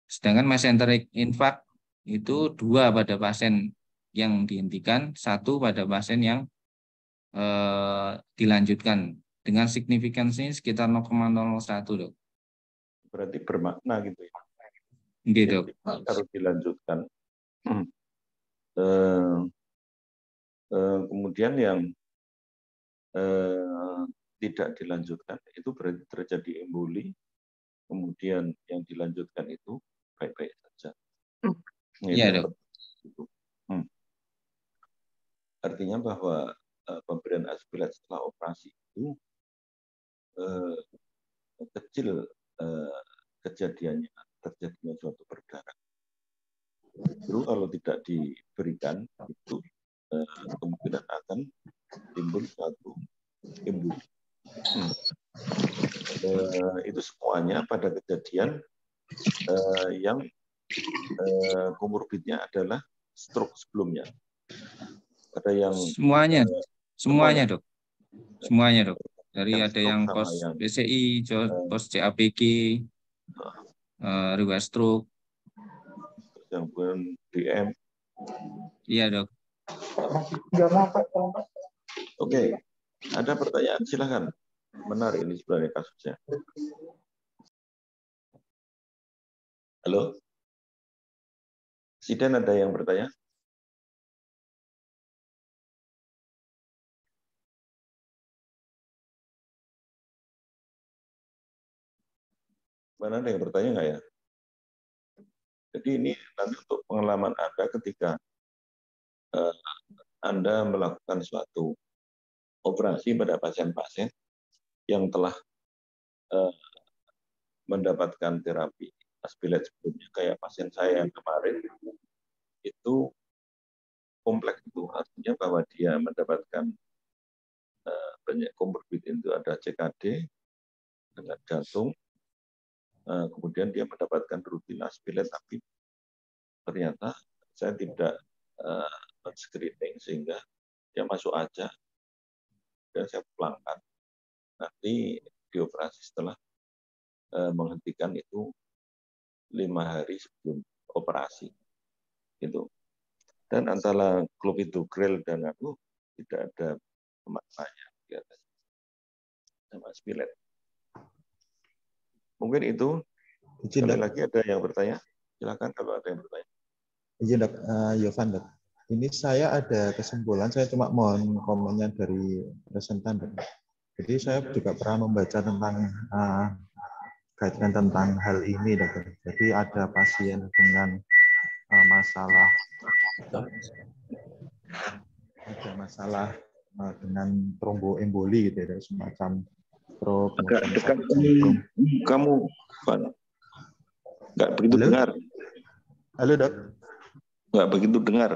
Sedangkan mesenteric infarct itu 2 pada pasien yang dihentikan, 1 pada pasien yang dilanjutkan dengan signifikansinya sekitar 0,01 dok. berarti bermakna gitu ya. Gitu. Harus dilanjutkan. Kemudian yang tidak dilanjutkan itu berarti terjadi emboli. Kemudian yang dilanjutkan itu baik-baik saja. Iya, Dok. Artinya bahwa pemberian aspirat setelah operasi itu kecil kejadiannya, terjadinya suatu perdarahan. Justru kalau tidak diberikan itu kemungkinan akan timbul suatu emboli. Itu semuanya pada kejadian yang komorbidnya adalah stroke sebelumnya. Ada yang semuanya Dok. Semuanya Dok. Dari yang ada yang pos BCI, pos CAPG, riwayat stroke, yang bukan DM. Iya Dok. Oke, ada pertanyaan silakan. Menarik ini sebenarnya kasusnya. Halo, Siden ada yang bertanya? Mana ada yang bertanya nggak ya? Jadi ini nanti untuk pengalaman Anda ketika Anda melakukan suatu operasi pada pasien-pasien yang telah mendapatkan terapi aspilat sebelumnya, kayak pasien saya yang kemarin, itu kompleks itu. Artinya bahwa dia mendapatkan banyak komorbid, itu ada CKD, ada jantung, kemudian dia mendapatkan rutin aspilat, tapi ternyata saya tidak screening sehingga dia masuk aja dan saya pulangkan. Nanti dioperasi setelah menghentikan itu 5 hari sebelum operasi. Gitu. Dan antara clopidogrel dan aku tidak ada maknanya sama aspilat. Mungkin itu. Sekali lagi ada yang bertanya? Silakan kalau ada yang bertanya. Iya Dok, Yovan Dok. Ini saya ada kesimpulan, saya cuma mohon komennya dari presentan Dok. Jadi saya juga pernah membaca tentang guideline tentang hal ini Dok. Jadi ada pasien dengan masalah dengan tromboemboli gitu ya, semacam stroke. Agak dekat kamu, Van. Nggak begitu dengar. Halo Dok. Nggak begitu dengar.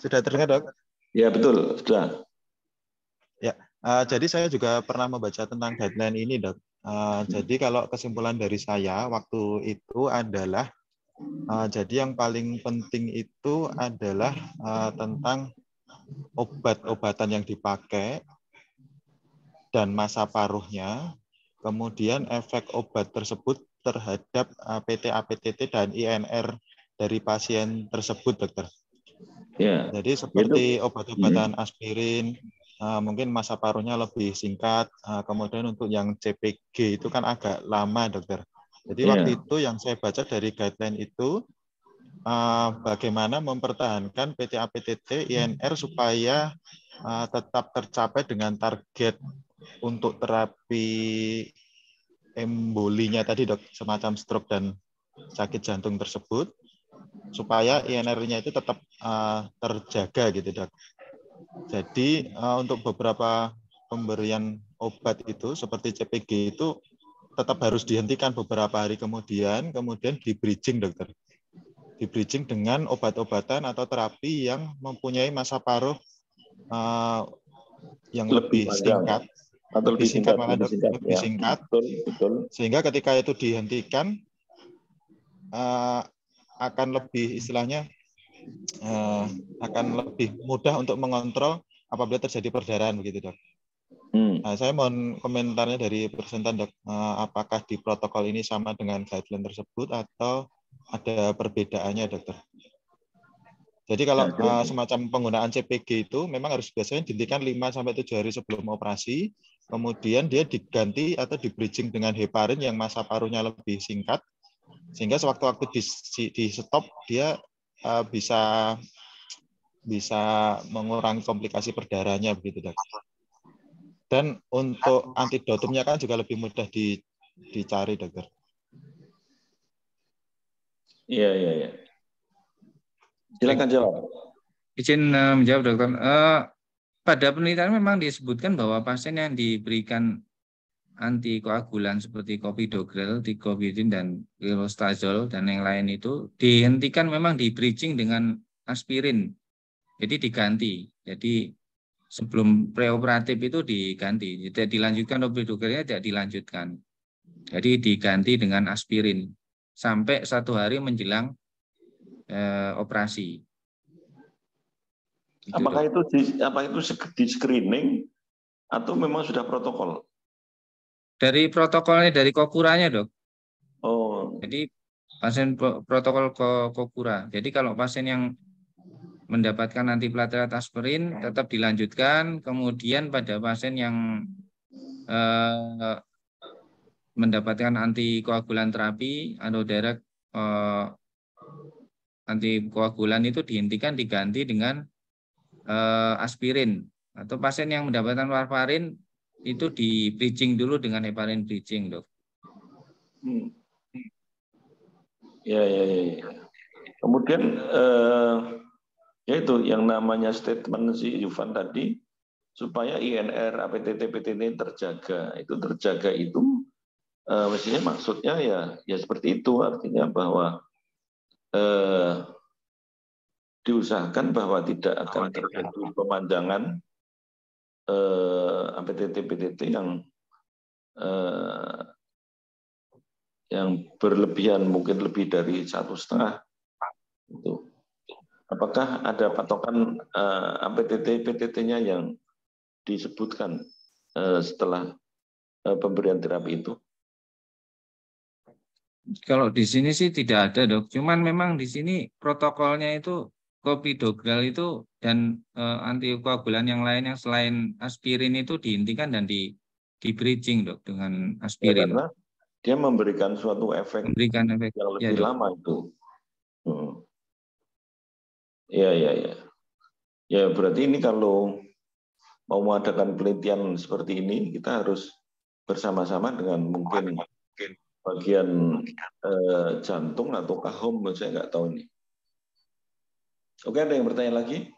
Sudah terdengar Dok? Ya betul, sudah. Ya, jadi saya juga pernah membaca tentang guideline ini Dok. Jadi kalau kesimpulan dari saya waktu itu adalah, jadi yang paling penting itu adalah tentang obat-obatan yang dipakai dan masa paruhnya, kemudian efek obat tersebut terhadap PT-APTT dan INR dari pasien tersebut, Dokter. Ya. Jadi seperti obat-obatan aspirin, mungkin masa paruhnya lebih singkat, kemudian untuk yang CPG itu kan agak lama, Dokter. Jadi waktu itu yang saya baca dari guideline itu, bagaimana mempertahankan PT-APTT INR supaya tetap tercapai dengan target untuk terapi embolinya tadi Dok, semacam stroke dan sakit jantung tersebut, supaya INR-nya itu tetap terjaga gitu Dok. Jadi untuk beberapa pemberian obat itu seperti CPG itu tetap harus dihentikan beberapa hari kemudian di bridging Dokter. Di bridging dengan obat-obatan atau terapi yang mempunyai masa paruh yang lebih singkat, atau lebih singkat, lebih singkat. Betul. Sehingga ketika itu dihentikan akan lebih istilahnya akan lebih mudah untuk mengontrol apabila terjadi perdarahan begitu Dok. Nah, saya mohon komentarnya dari presentan Dok, apakah di protokol ini sama dengan guideline tersebut atau ada perbedaannya Dokter? Jadi kalau semacam penggunaan CPG itu memang harus biasanya dihentikan 5-7 hari sebelum operasi, kemudian dia diganti atau di bridging dengan heparin yang masa paruhnya lebih singkat, sehingga sewaktu-waktu di stop dia bisa mengurangi komplikasi perdarahannya begitu, Dok. Dan untuk antidotumnya kan juga lebih mudah dicari, Dokter. Iya. Silakan jawab. Izin menjawab, Dokter. Pada penelitian memang disebutkan bahwa pasien yang diberikan antikoagulan seperti clopidogrel, ticobidin, dan clostazol dan yang lain itu dihentikan memang di bridging dengan aspirin. Jadi diganti. Jadi sebelum preoperatif itu diganti. Tidak dilanjutkan clopidogrelnya, tidak dilanjutkan. Jadi diganti dengan aspirin sampai 1 hari menjelang operasi. Apakah itu di screening atau memang sudah protokol? Dari protokolnya, dari Kokura-nya, Dok. Oh. Jadi pasien protokol Kokura. Jadi kalau pasien yang mendapatkan antiplatelet aspirin tetap dilanjutkan. Kemudian pada pasien yang mendapatkan antikoagulan terapi atau direct antikoagulan itu dihentikan, diganti dengan aspirin. Atau pasien yang mendapatkan warfarin itu di bridging dulu dengan heparin bridging, Dok. Ya. Kemudian yaitu yang namanya statement si Yufan tadi, supaya INR, APTT, PTT terjaga. Itu terjaga itu mestinya maksudnya ya seperti itu, artinya bahwa diusahakan bahwa tidak akan terjadi pemanjangan APTT, PTT yang berlebihan, mungkin lebih dari 1,5 itu. Apakah ada patokan APTT, PTT-nya yang disebutkan setelah pemberian terapi itu? Kalau di sini sih tidak ada, Dok. Cuman memang di sini protokolnya itu clopidogrel itu dan antikoagulan yang lain yang selain aspirin itu dihentikan dan di bridging, Dok, dengan aspirin. Ya, karena dia memberikan suatu efek yang lebih lama itu. Iya. Ya, berarti ini kalau mau mengadakan penelitian seperti ini, kita harus bersama-sama dengan mungkin bagian jantung atau kahom, saya nggak tahu ini. Oke, ada yang bertanya lagi?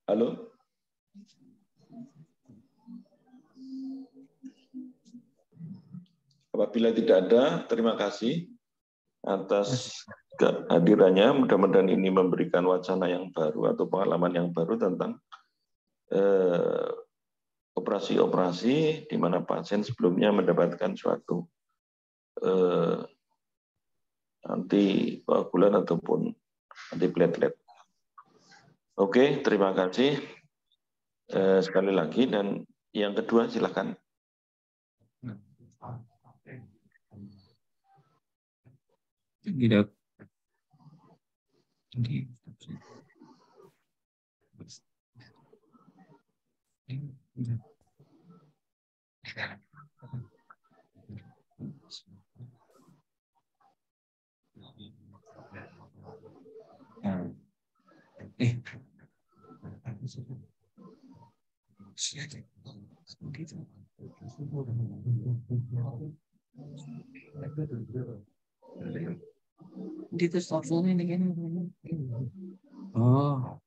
Halo? Apabila tidak ada, terima kasih atas kehadirannya. Mudah-mudahan ini memberikan wacana yang baru atau pengalaman yang baru tentang operasi-operasi di mana pasien sebelumnya mendapatkan suatu antikoagulan ataupun antiplatelet. Oke, terima kasih sekali lagi. Dan yang kedua, silakan. Tidak. Itu stopnya ini kan. Oh.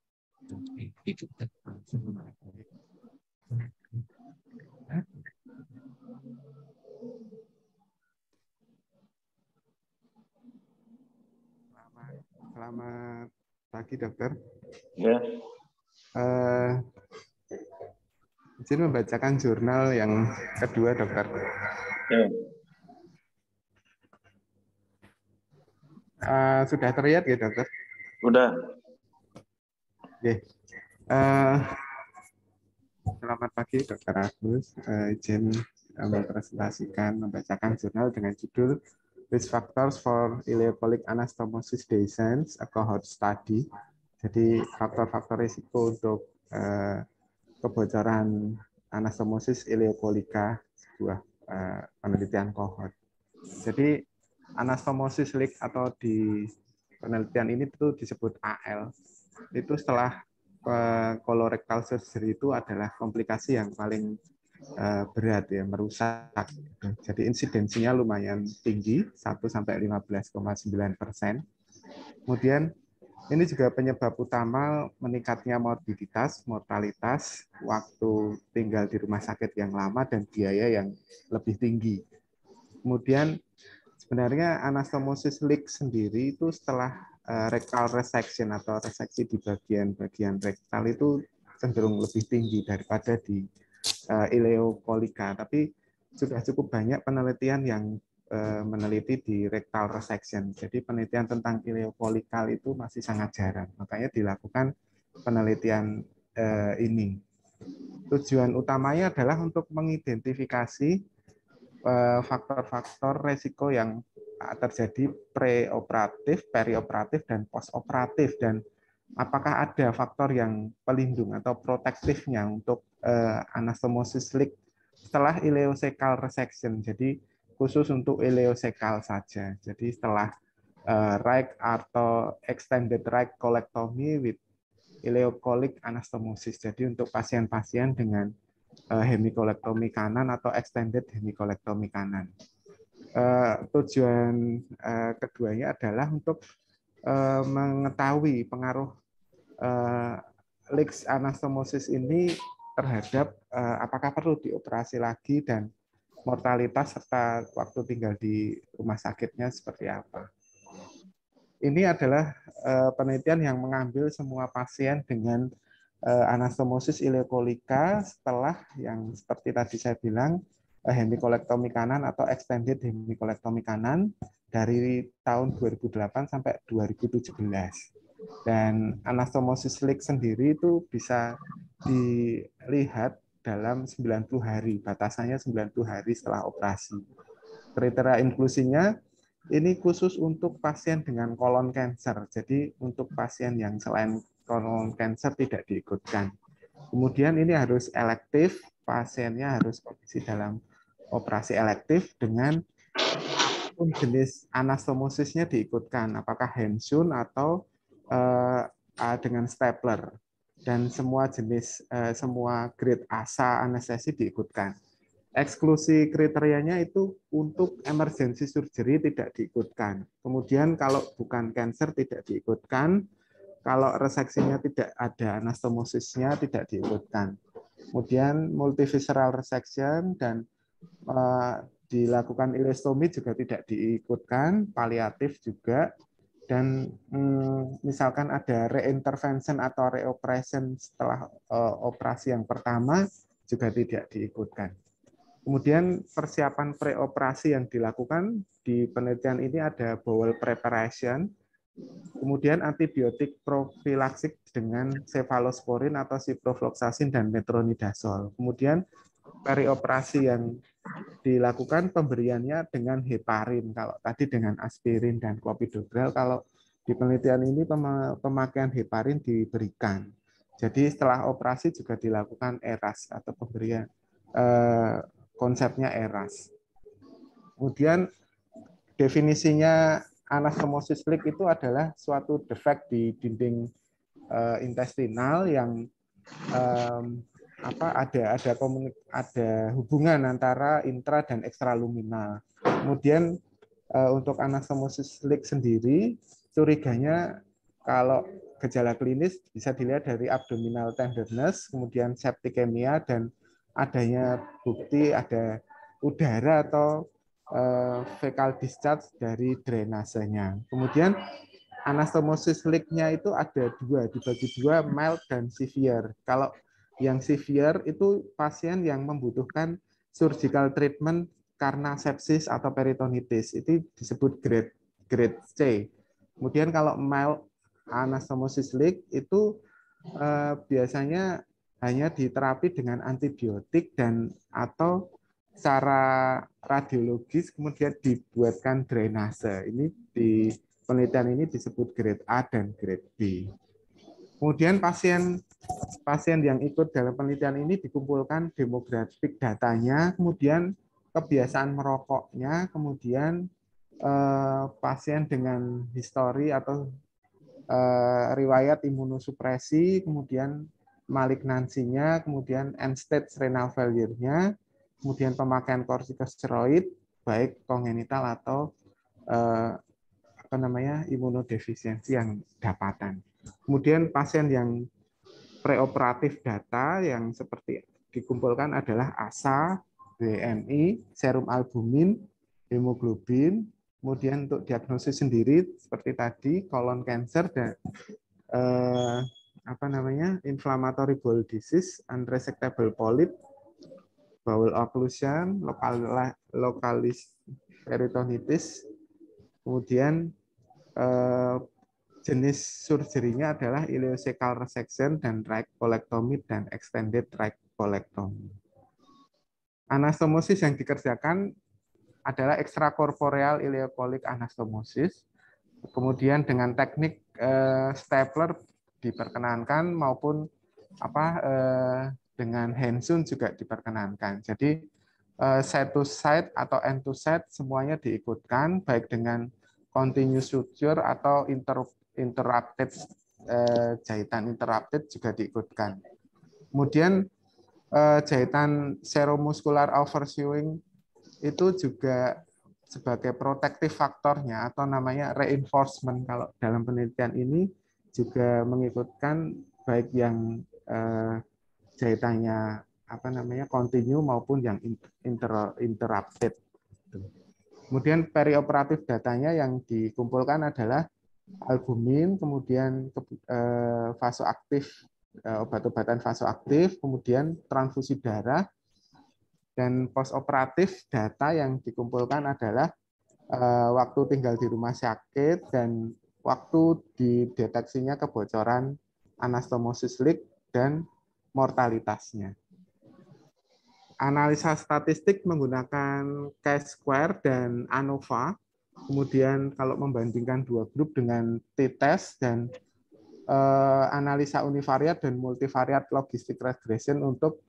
Itu. Selamat pagi, Dokter. Ya. Izin membacakan jurnal yang kedua, Dokter. Ya. Sudah terlihat ya, Dokter? Sudah. Oke. Selamat pagi, Dr. Agus. Izin membacakan jurnal dengan judul Risk Factors for Ileopolic Anastomosis Descent, a Cohort Study, Jadi faktor-faktor risiko untuk kebocoran anastomosis ileokolika, sebuah penelitian kohort. Jadi anastomosis leak atau di penelitian ini itu disebut AL. Itu setelah colorectal surgery itu adalah komplikasi yang paling berat ya, merusak. Jadi insidensinya lumayan tinggi, 1-15,9%. Kemudian ini juga penyebab utama meningkatnya morbiditas, mortalitas, waktu tinggal di rumah sakit yang lama, dan biaya yang lebih tinggi. Kemudian sebenarnya anastomosis leak sendiri itu setelah rectal resection atau reseksi di bagian-bagian rektal itu cenderung lebih tinggi daripada di ileokolika. Tapi sudah cukup banyak penelitian yang meneliti di rectal resection. Jadi penelitian tentang ileokolikal itu masih sangat jarang. Makanya dilakukan penelitian ini. Tujuan utamanya adalah untuk mengidentifikasi faktor-faktor resiko yang terjadi preoperatif, perioperatif, dan postoperatif, dan apakah ada faktor yang pelindung atau protektifnya untuk anastomosis leak setelah ileocecal resection. Jadi khusus untuk ileocecal saja. Jadi setelah right atau extended right colectomy with ileocolic anastomosis. Jadi untuk pasien-pasien dengan hemikolektomi kanan atau extended hemikolektomi kanan. Tujuan keduanya adalah untuk mengetahui pengaruh leak anastomosis ini terhadap apakah perlu dioperasi lagi dan mortalitas serta waktu tinggal di rumah sakitnya seperti apa. Ini adalah penelitian yang mengambil semua pasien dengan anastomosis ileokolika setelah yang seperti tadi saya bilang hemikolektomi kanan atau extended hemikolektomi kanan dari tahun 2008 sampai 2017. Dan anastomosis leak sendiri itu bisa dilihat dalam 90 hari, batasannya 90 hari setelah operasi. Kriteria inklusinya ini khusus untuk pasien dengan kolon cancer. Jadi untuk pasien yang selain kolon cancer tidak diikutkan. Kemudian ini harus elektif, pasiennya harus kondisi dalam operasi elektif dengan apapun jenis anastomosisnya diikutkan, apakah Hensun atau dengan stapler, dan semua jenis semua grade ASA anestesi diikutkan. Eksklusi kriterianya itu untuk emergency surgery tidak diikutkan. Kemudian kalau bukan cancer tidak diikutkan, kalau reseksinya tidak ada anastomosisnya tidak diikutkan. Kemudian multivisceral resection dan dilakukan ileostomi juga tidak diikutkan, paliatif juga, dan misalkan ada reintervention atau reoperation setelah operasi yang pertama juga tidak diikutkan. Kemudian persiapan preoperasi yang dilakukan di penelitian ini ada bowel preparation, kemudian antibiotik profilaksik dengan cefalosporin atau ciprofloxacin dan metronidazole. Kemudian perioperasi yang dilakukan pemberiannya dengan heparin, kalau tadi dengan aspirin dan clopidogrel, kalau di penelitian ini pemakaian heparin diberikan. Jadi setelah operasi juga dilakukan ERAS atau pemberian konsepnya ERAS. Kemudian definisinya anastomosis leak itu adalah suatu defek di dinding intestinal yang ada hubungan antara intra dan ekstraluminal. Kemudian untuk anastomosis leak sendiri curiganya kalau gejala klinis bisa dilihat dari abdominal tenderness, kemudian septicemia, dan adanya bukti ada udara atau fecal discharge dari drainasenya. Kemudian anastomosis leak-nya itu ada dibagi dua, mild dan severe. Kalau yang severe itu pasien yang membutuhkan surgical treatment karena sepsis atau peritonitis, itu disebut grade C. Kemudian kalau mild anastomosis leak itu biasanya hanya diterapi dengan antibiotik dan atau secara radiologis kemudian dibuatkan drainase. Ini di penelitian ini disebut grade A dan grade B. Kemudian pasien yang ikut dalam penelitian ini dikumpulkan demografik datanya, kemudian kebiasaan merokoknya, kemudian pasien dengan histori atau riwayat imunosupresi, kemudian malignansinya, kemudian end-stage renal failure-nya, kemudian pemakaian kortikosteroid, baik kongenital atau imunodefisiensi yang dapatan. Kemudian pasien yang preoperatif data yang seperti dikumpulkan adalah ASA, BMI, serum albumin, hemoglobin, kemudian untuk diagnosis sendiri seperti tadi colon cancer dan inflammatory bowel disease, unresectable polyp, bowel occlusion, localis peritonitis, kemudian jenis surgerinya adalah ileocecal resection dan tracheolectomy dan extended tracheolectomy. Anastomosis yang dikerjakan adalah extracorporeal ileocoelic anastomosis. Kemudian dengan teknik stapler diperkenankan maupun dengan Hansun juga diperkenankan. Jadi side to side atau end to side semuanya diikutkan baik dengan continuous suture atau interrupted jahitan interrupted juga diikutkan. Kemudian jahitan seromuskular oversewing itu juga sebagai protective faktornya atau namanya reinforcement kalau dalam penelitian ini juga mengikutkan baik yang jahitannya continue maupun yang interrupted. Kemudian perioperatif datanya yang dikumpulkan adalah albumin, kemudian vasoaktif, obat-obatan vasoaktif, kemudian transfusi darah, dan postoperatif data yang dikumpulkan adalah waktu tinggal di rumah sakit dan waktu dideteksinya kebocoran anastomosis leak dan mortalitasnya. Analisa statistik menggunakan chi-square dan ANOVA. Kemudian kalau membandingkan dua grup dengan t-test dan analisa univariat dan multivariat logistic regression untuk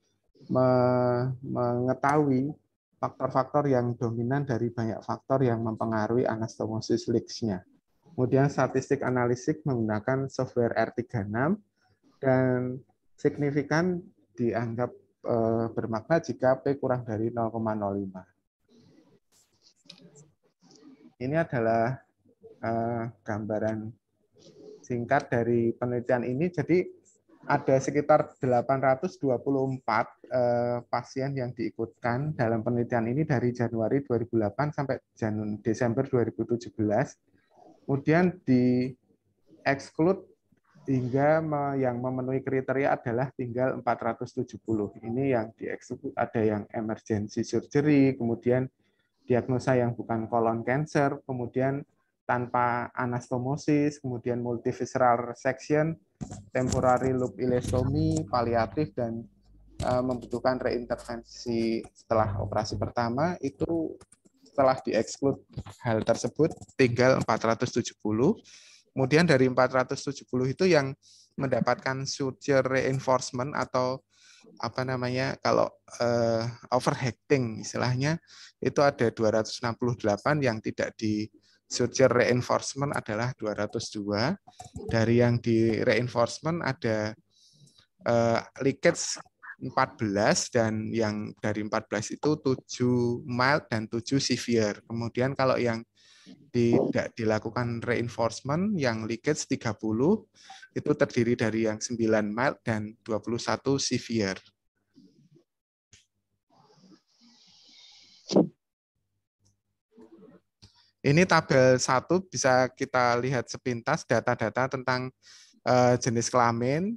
mengetahui faktor-faktor yang dominan dari banyak faktor yang mempengaruhi anastomosis leaks-nya. Kemudian statistik analitik menggunakan software R36 dan signifikan dianggap bermakna jika P kurang dari 0,05. Ini adalah gambaran singkat dari penelitian ini. Jadi ada sekitar 824 pasien yang diikutkan dalam penelitian ini dari Januari 2008 sampai Desember 2017. Kemudian di-exclude hingga yang memenuhi kriteria adalah tinggal 470. Ini yang di-exclude, ada yang emergency surgery, kemudian diagnosa yang bukan colon cancer, kemudian tanpa anastomosis, kemudian multivisceral resection, temporary loop ileostomy, paliatif, dan membutuhkan reintervensi setelah operasi pertama. Itu setelah di-exclude hal tersebut tinggal 470. Kemudian dari 470 itu yang mendapatkan suture reinforcement atau kalau overhacting istilahnya itu ada 268, yang tidak di suture reinforcement adalah 202. Dari yang di reinforcement ada leakage 14, dan yang dari 14 itu 7 mild dan 7 severe. Kemudian kalau yang tidak dilakukan reinforcement, yang leakage 30, itu terdiri dari yang 9 mild dan 21 severe. Ini tabel 1 bisa kita lihat sepintas data-data tentang jenis kelamin,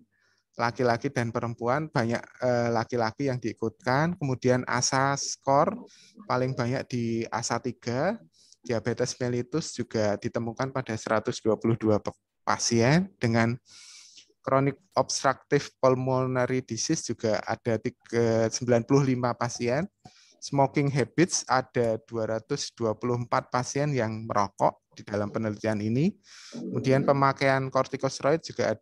laki-laki dan perempuan. Banyak laki-laki yang diikutkan. Kemudian ASA skor paling banyak di ASA 3. Diabetes mellitus juga ditemukan pada 122 pasien. Dengan chronic obstructive pulmonary disease juga ada 95 pasien. Smoking habits ada 224 pasien yang merokok di dalam penelitian ini. Kemudian pemakaian kortikosteroid juga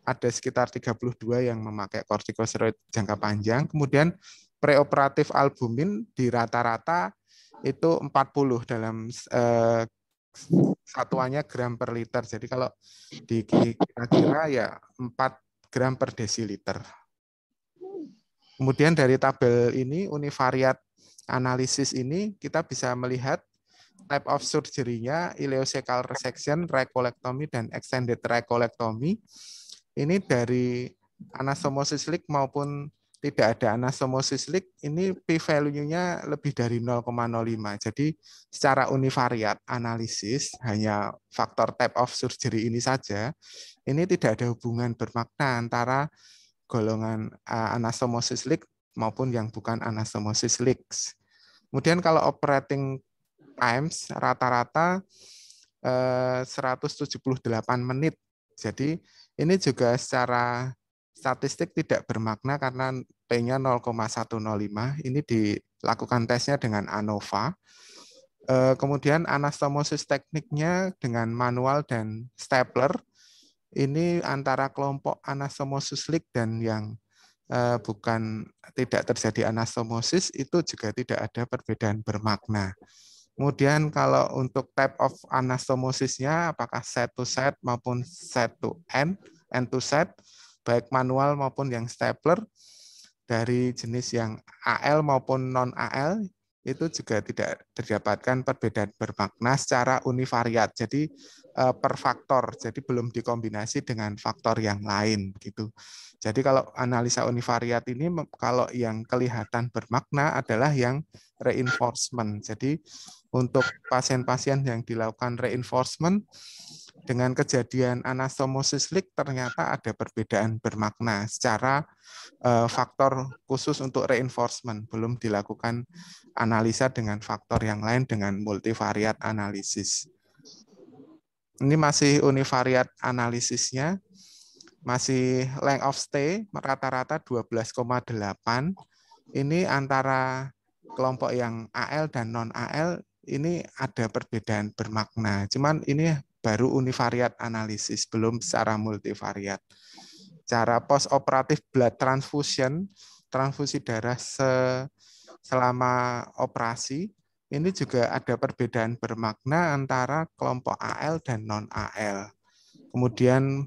ada sekitar 32 yang memakai kortikosteroid jangka panjang. Kemudian preoperatif albumin di rata-rata itu 40 dalam satuannya gram per liter. Jadi kalau dikira-kira ya 4 gram per desiliter. Kemudian dari tabel ini, univariat analisis ini, kita bisa melihat type of surgery-nya, ileocecal resection, recollectomy, dan extended recollectomy. Ini dari anastomosis leak maupun tidak ada anastomosis leak, ini p-value-nya lebih dari 0,05. Jadi secara univariat analisis, hanya faktor type of surgery ini saja, ini tidak ada hubungan bermakna antara golongan anastomosis leak maupun yang bukan anastomosis leaks. Kemudian kalau operating times rata-rata 178 menit. Jadi ini juga secara statistik tidak bermakna karena P-nya 0,105. Ini dilakukan tesnya dengan ANOVA. Kemudian anastomosis tekniknya dengan manual dan stapler. Ini antara kelompok anastomosis leak dan yang bukan tidak terjadi anastomosis itu juga tidak ada perbedaan bermakna. Kemudian kalau untuk type of anastomosisnya apakah set to set maupun set to end to set, baik manual maupun yang stapler, dari jenis yang AL maupun non AL itu juga tidak terdapatkan perbedaan bermakna secara univariat. Jadi per faktor, jadi belum dikombinasi dengan faktor yang lain gitu. Jadi kalau analisa univariat ini kalau yang kelihatan bermakna adalah yang reinforcement. Jadi untuk pasien-pasien yang dilakukan reinforcement dengan kejadian anastomosis leak ternyata ada perbedaan bermakna secara faktor khusus untuk reinforcement, belum dilakukan analisa dengan faktor yang lain dengan multivariat analisis. Ini masih univariat analisisnya, masih length of stay rata-rata 12,8. Ini antara kelompok yang AL dan non AL ini ada perbedaan bermakna. Cuman ini baru univariat analisis, belum secara multivariat. Cara post-operatif blood transfusion, transfusi darah selama operasi, ini juga ada perbedaan bermakna antara kelompok AL dan non-AL. Kemudian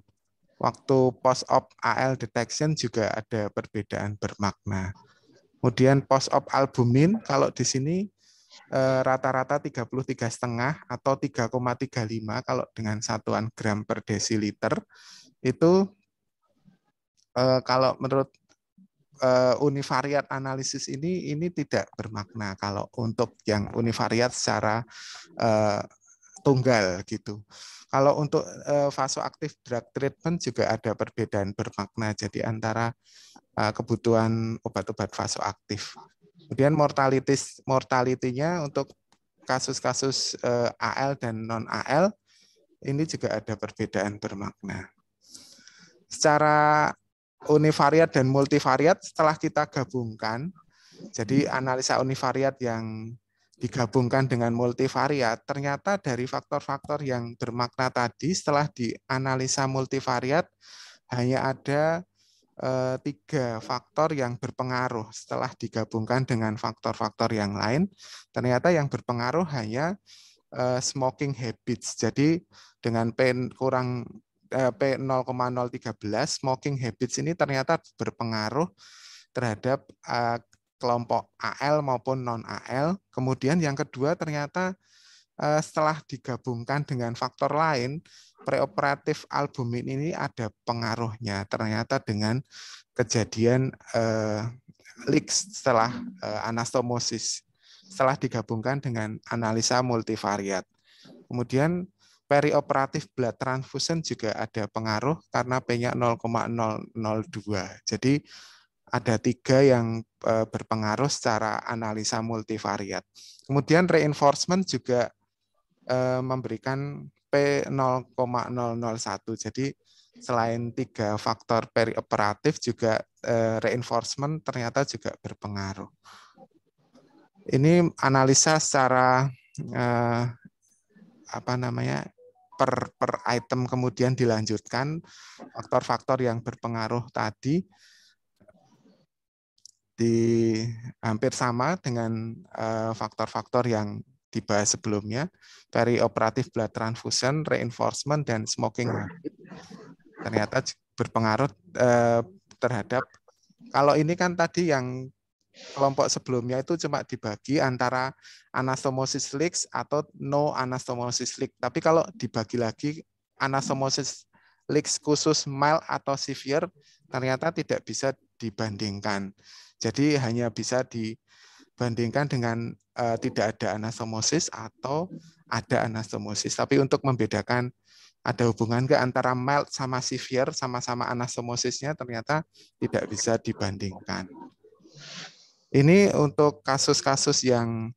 waktu post-op AL detection juga ada perbedaan bermakna. Kemudian post-op albumin, kalau di sini rata-rata 33,5 atau 3,35 kalau dengan satuan gram per desiliter, itu kalau menurut univariat analisis ini tidak bermakna kalau untuk yang univariat secara tunggal gitu. Kalau untuk vasoaktif drug treatment juga ada perbedaan bermakna, jadi antara kebutuhan obat-obat vasoaktif. Kemudian mortality-nya untuk kasus-kasus AL dan non-AL ini juga ada perbedaan bermakna. Secara univariat dan multivariat setelah kita gabungkan, jadi analisa univariat yang digabungkan dengan multivariat, ternyata dari faktor-faktor yang bermakna tadi setelah dianalisa multivariat hanya ada 3 faktor yang berpengaruh setelah digabungkan dengan faktor-faktor yang lain. Ternyata yang berpengaruh hanya smoking habits. Jadi dengan P0,013, smoking habits ini ternyata berpengaruh terhadap kelompok AL maupun non-AL. Kemudian yang kedua ternyata setelah digabungkan dengan faktor lain, preoperatif albumin ini ada pengaruhnya ternyata dengan kejadian leaks setelah anastomosis, setelah digabungkan dengan analisa multivariat. Kemudian perioperatif blood transfusion juga ada pengaruh karena P-nya 0,002. Jadi ada 3 yang berpengaruh secara analisa multivariat. Kemudian reinforcement juga memberikan P0,001. Jadi selain 3 faktor perioperatif juga reinforcement ternyata juga berpengaruh. Ini analisa secara per item kemudian dilanjutkan faktor-faktor yang berpengaruh tadi hampir sama dengan faktor-faktor yang dibahas sebelumnya, perioperatif blood transfusion, reinforcement, dan smoking habit ternyata berpengaruh terhadap, kalau ini kan tadi yang kelompok sebelumnya itu cuma dibagi antara anastomosis leaks atau no anastomosis leak. Tapi kalau dibagi lagi anastomosis leaks khusus mild atau severe ternyata tidak bisa dibandingkan. Jadi hanya bisa dibandingkan dengan tidak ada anastomosis atau ada anastomosis. Tapi untuk membedakan ada hubungan ke antara mild sama severe sama-sama anastomosisnya ternyata tidak bisa dibandingkan. Ini untuk kasus-kasus yang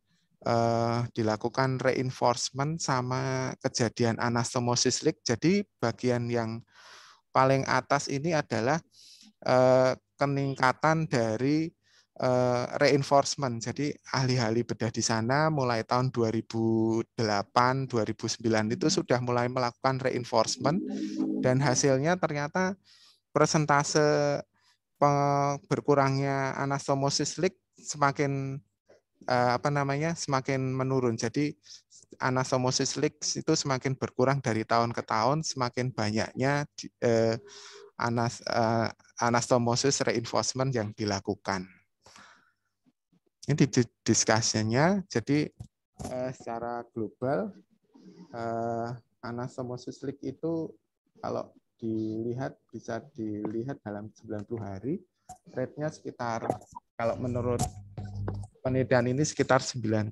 dilakukan reinforcement sama kejadian anastomosis leak. Jadi bagian yang paling atas ini adalah peningkatan dari reinforcement. Jadi ahli-ahli bedah di sana mulai tahun 2008, 2009 itu sudah mulai melakukan reinforcement dan hasilnya ternyata persentase berkurangnya anastomosis leak semakin semakin menurun. Jadi anastomosis leak itu semakin berkurang dari tahun ke tahun, semakin banyaknya anastomosis reinforcement yang dilakukan. Ini diskusinya. Jadi secara global anastomosis leak itu kalau bisa dilihat dalam 90 hari, rate-nya sekitar, kalau menurut penelitian ini sekitar 9,4.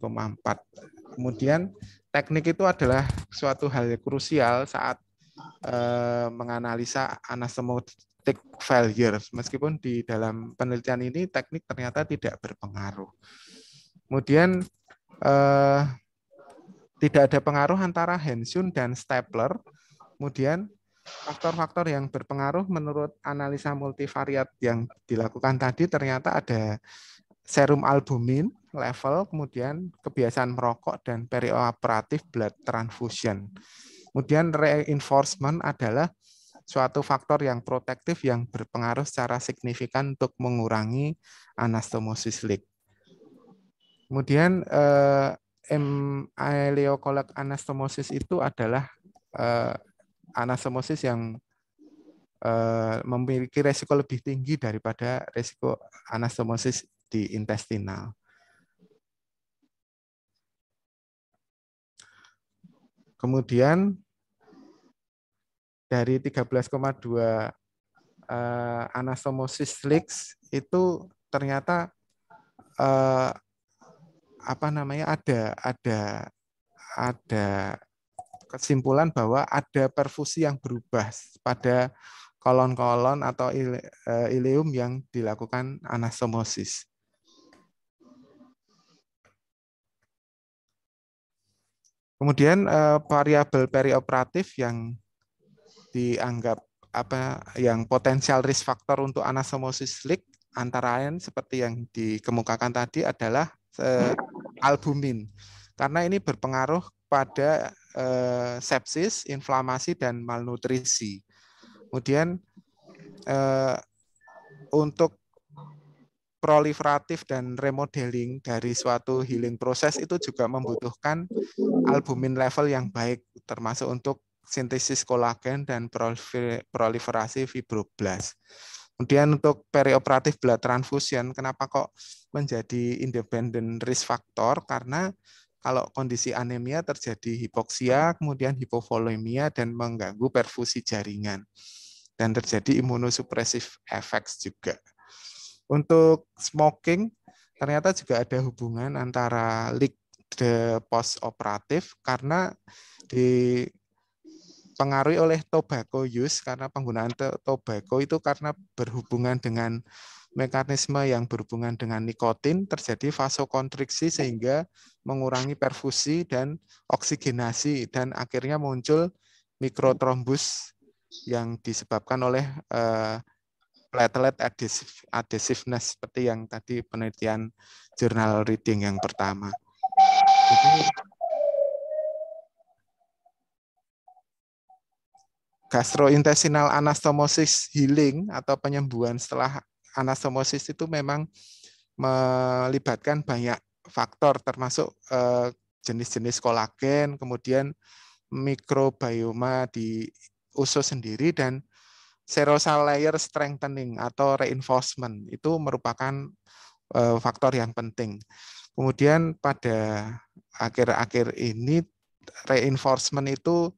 Kemudian teknik itu adalah suatu hal yang krusial saat menganalisa anastomotic failure. Meskipun di dalam penelitian ini teknik ternyata tidak berpengaruh. Kemudian tidak ada pengaruh antara Hensun dan Stapler. Kemudian faktor-faktor yang berpengaruh menurut analisa multivariat yang dilakukan tadi ternyata ada serum albumin level, kemudian kebiasaan merokok, dan perioperatif blood transfusion. Kemudian reinforcement adalah suatu faktor yang protektif yang berpengaruh secara signifikan untuk mengurangi anastomosis leak. Kemudian ileocolloid anastomosis itu adalah anastomosis yang memiliki resiko lebih tinggi daripada resiko anastomosis di intestinal. Kemudian dari 13,2 anastomosis leaks itu ternyata ada kesimpulan bahwa ada perfusi yang berubah pada kolon-kolon atau ileum yang dilakukan anastomosis. Kemudian variabel perioperatif yang dianggap yang potensial risk factor untuk anastomosis leak antara lain seperti yang dikemukakan tadi adalah albumin. Karena ini berpengaruh pada sepsis, inflamasi, dan malnutrisi. Kemudian untuk proliferatif dan remodeling dari suatu healing proses itu juga membutuhkan albumin level yang baik, termasuk untuk sintesis kolagen dan proliferasi fibroblast. Kemudian untuk perioperatif blood transfusion, kenapa kok menjadi independent risk factor? Karena kalau kondisi anemia terjadi hipoksia, kemudian hipovolemia dan mengganggu perfusi jaringan. Dan terjadi immunosuppressive effects juga. Untuk smoking, ternyata juga ada hubungan antara leak post-operatif karena dipengaruhi oleh tobacco use, karena penggunaan tobacco itu karena berhubungan dengan mekanisme yang berhubungan dengan nikotin, terjadi vasokonstriksi sehingga mengurangi perfusi dan oksigenasi, dan akhirnya muncul mikrotrombus yang disebabkan oleh platelet adhesiveness seperti yang tadi penelitian jurnal reading yang pertama. Jadi gastrointestinal anastomosis healing atau penyembuhan setelah anastomosis itu memang melibatkan banyak faktor termasuk jenis-jenis kolagen, kemudian mikrobioma di usus sendiri, dan serosal layer strengthening atau reinforcement itu merupakan faktor yang penting. Kemudian pada akhir-akhir ini reinforcement itu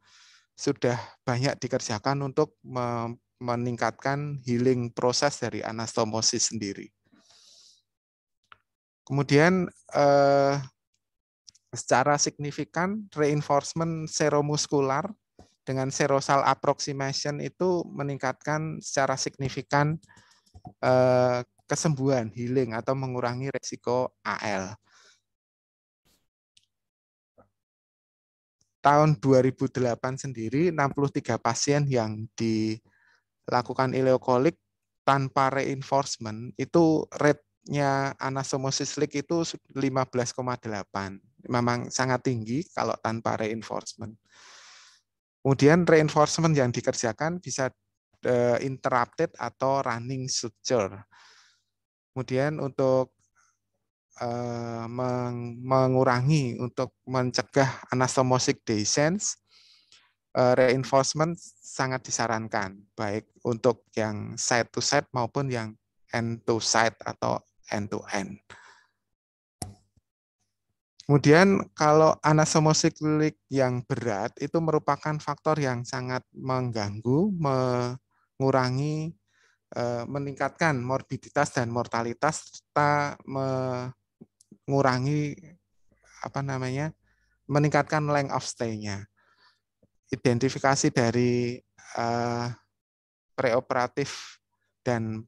sudah banyak dikerjakan untuk meningkatkan healing proses dari anastomosis sendiri. Kemudian secara signifikan reinforcement seromuskular dengan serosal approximation itu meningkatkan secara signifikan kesembuhan, healing atau mengurangi resiko AL. Tahun 2008 sendiri 63 pasien yang dilakukan ileokolik tanpa reinforcement itu rate-nya anastomosis leak itu 15,8. Memang sangat tinggi kalau tanpa reinforcement. Kemudian reinforcement yang dikerjakan bisa interrupted atau running suture. Kemudian untuk mengurangi, untuk mencegah anastomosis descent, reinforcement sangat disarankan, baik untuk yang side to side maupun yang end to side atau end to end. Kemudian kalau anastomosis leak yang berat itu merupakan faktor yang sangat mengganggu, mengurangi, meningkatkan morbiditas dan mortalitas serta mengurangi meningkatkan length of stay-nya. Identifikasi dari preoperatif dan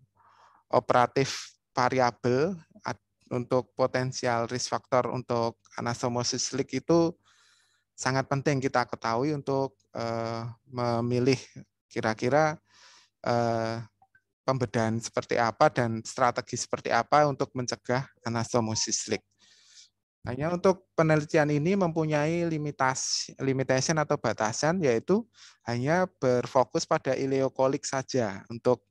operatif variabel untuk potensial risk factor untuk anastomosis leak itu sangat penting kita ketahui untuk memilih kira-kira pembedahan seperti apa dan strategi seperti apa untuk mencegah anastomosis leak. Hanya untuk penelitian ini mempunyai limitation atau batasan, yaitu hanya berfokus pada ileokolik saja untuk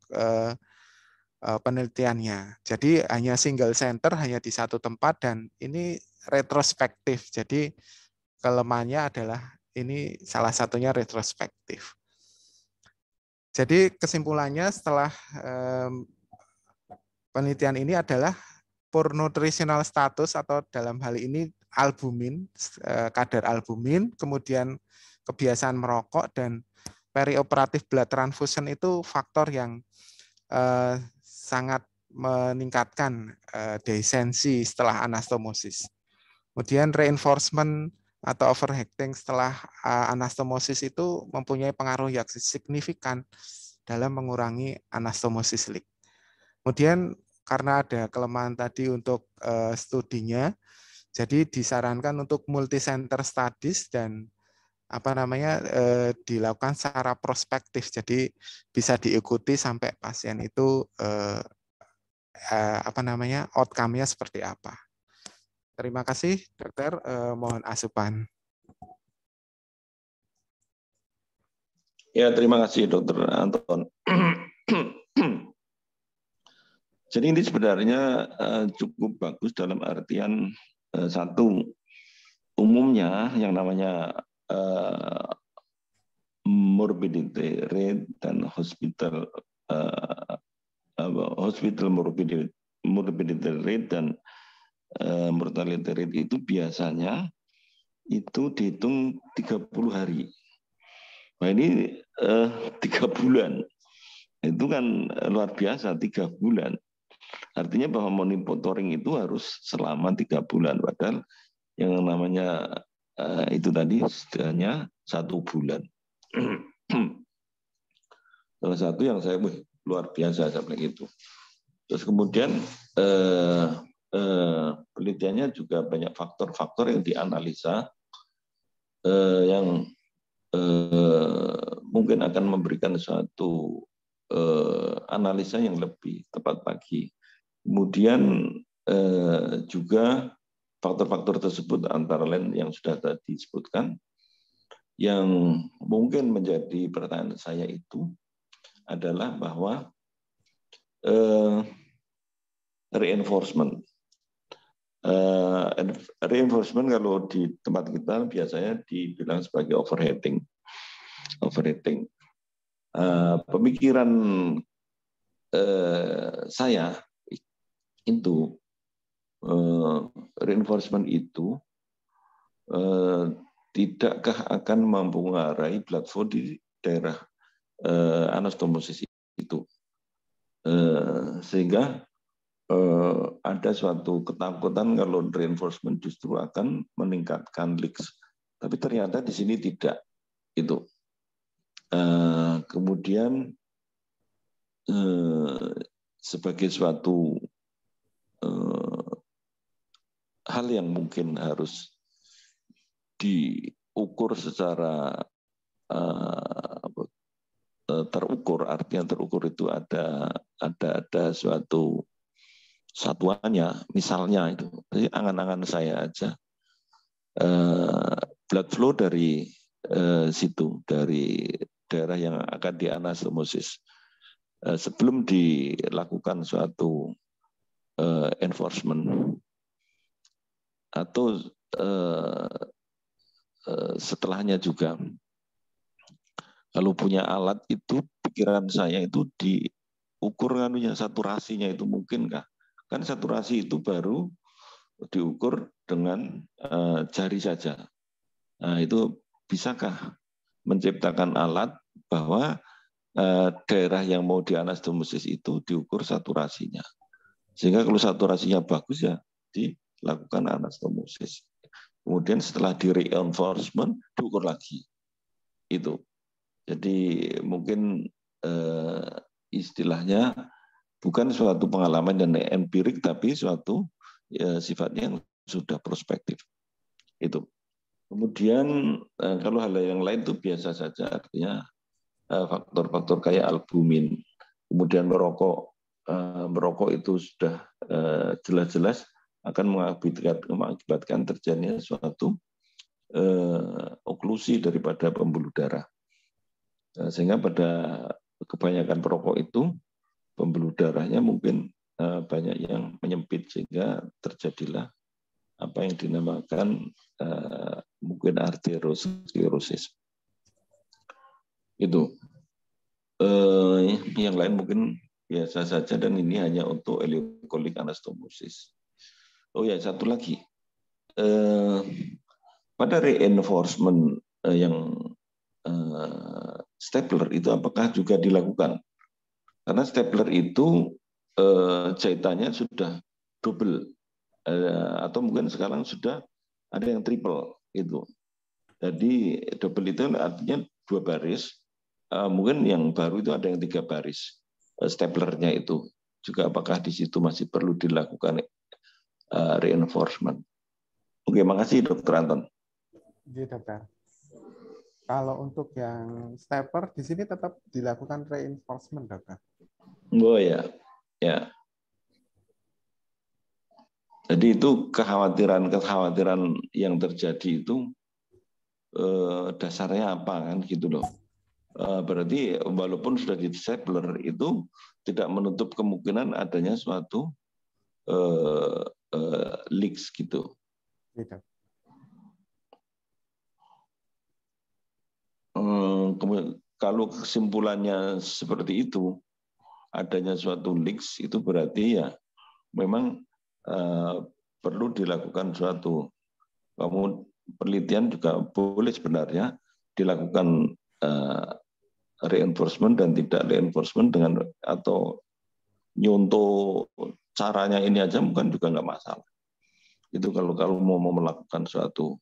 penelitiannya. Jadi hanya single center, hanya di satu tempat, dan ini retrospektif. Jadi kelemahannya adalah ini salah satunya retrospektif. Jadi kesimpulannya setelah penelitian ini adalah poor nutritional status atau dalam hal ini albumin, kadar albumin, kemudian kebiasaan merokok, dan perioperatif blood transfusion itu faktor yang sangat meningkatkan desensi setelah anastomosis. Kemudian reinforcement atau overacting setelah anastomosis itu mempunyai pengaruh yang signifikan dalam mengurangi anastomosis leak. Kemudian karena ada kelemahan tadi untuk studinya, jadi disarankan untuk multicenter studies dan dilakukan secara prospektif. Jadi bisa diikuti sampai pasien itu outcome-nya seperti apa. Terima kasih, Dokter. Mohon asupan. Ya, terima kasih, Dokter Anton. Jadi ini sebenarnya cukup bagus dalam artian satu, umumnya yang namanya morbidity rate dan hospital morbidity rate dan mortality rate itu biasanya itu dihitung 30 hari. Nah ini 3 bulan. Itu kan luar biasa, 3 bulan. Artinya bahwa monitoring itu harus selama 3 bulan. Padahal yang namanya itu tadi setidaknya 1 bulan. Salah satu yang saya luar biasa seperti itu. Terus kemudian penelitiannya juga banyak faktor-faktor yang dianalisa yang mungkin akan memberikan suatu analisa yang lebih tepat lagi. Kemudian juga faktor-faktor tersebut antara lain yang sudah tadi disebutkan Yang mungkin menjadi pertanyaan saya itu adalah bahwa reinforcement. Reinforcement kalau di tempat kita biasanya dibilang sebagai overheating. Pemikiran saya itu reinforcement itu tidakkah akan mempengaruhi blood flow di daerah anastomosis itu, sehingga ada suatu ketakutan kalau reinforcement justru akan meningkatkan leaks, tapi ternyata di sini tidak itu. Kemudian sebagai suatu hal yang mungkin harus diukur secara terukur, artinya terukur itu ada suatu satuannya, misalnya itu, jadi angan-angan saya aja, blood flow dari situ, dari daerah yang akan dianastomosis, sebelum dilakukan suatu enforcement atau setelahnya juga. Kalau punya alat itu, pikiran saya itu diukur saturasinya itu mungkinkah? Kan saturasi itu baru diukur dengan jari saja. Nah, itu bisakah menciptakan alat bahwa daerah yang mau dianastomosis itu diukur saturasinya. Sehingga kalau saturasinya bagus ya dilakukan anastomosis. Kemudian setelah di reinforcement diukur lagi. Itu. Jadi mungkin istilahnya bukan suatu pengalaman yang empirik, tapi suatu sifatnya yang sudah prospektif. Itu. Kemudian kalau hal yang lain itu biasa saja, artinya faktor-faktor kayak albumin. Kemudian merokok itu sudah jelas-jelas akan mengakibatkan terjadinya suatu oklusi daripada pembuluh darah. Sehingga pada kebanyakan perokok itu pembuluh darahnya mungkin banyak yang menyempit, sehingga terjadilah apa yang dinamakan mungkin arteriosklerosis. Itu. Yang lain mungkin biasa saja, dan ini hanya untuk ileokolik anastomosis. Oh ya, satu lagi. Pada reinforcement yang stapler itu apakah juga dilakukan? Karena stapler itu jahitannya sudah double, atau mungkin sekarang sudah ada yang triple itu. Jadi double itu artinya 2 baris, mungkin yang baru itu ada yang 3 baris. Staplernya itu juga apakah di situ masih perlu dilakukan reinforcement? Oke, makasih Dr. Anton. Iya, Dokter. Kalau untuk yang stapler di sini tetap dilakukan reinforcement, Dokter. Oh ya, ya. Jadi itu kekhawatiran yang terjadi itu dasarnya apa kan gitu loh. Berarti walaupun sudah di stapler itu tidak menutup kemungkinan adanya suatu leaks gitu. Gitu. Kalau kesimpulannya seperti itu, adanya suatu leaks, itu berarti ya memang perlu dilakukan suatu penelitian, juga boleh sebenarnya dilakukan reinforcement dan tidak reinforcement dengan atau nyontoh caranya ini aja bukan juga nggak masalah. Itu kalau mau melakukan suatu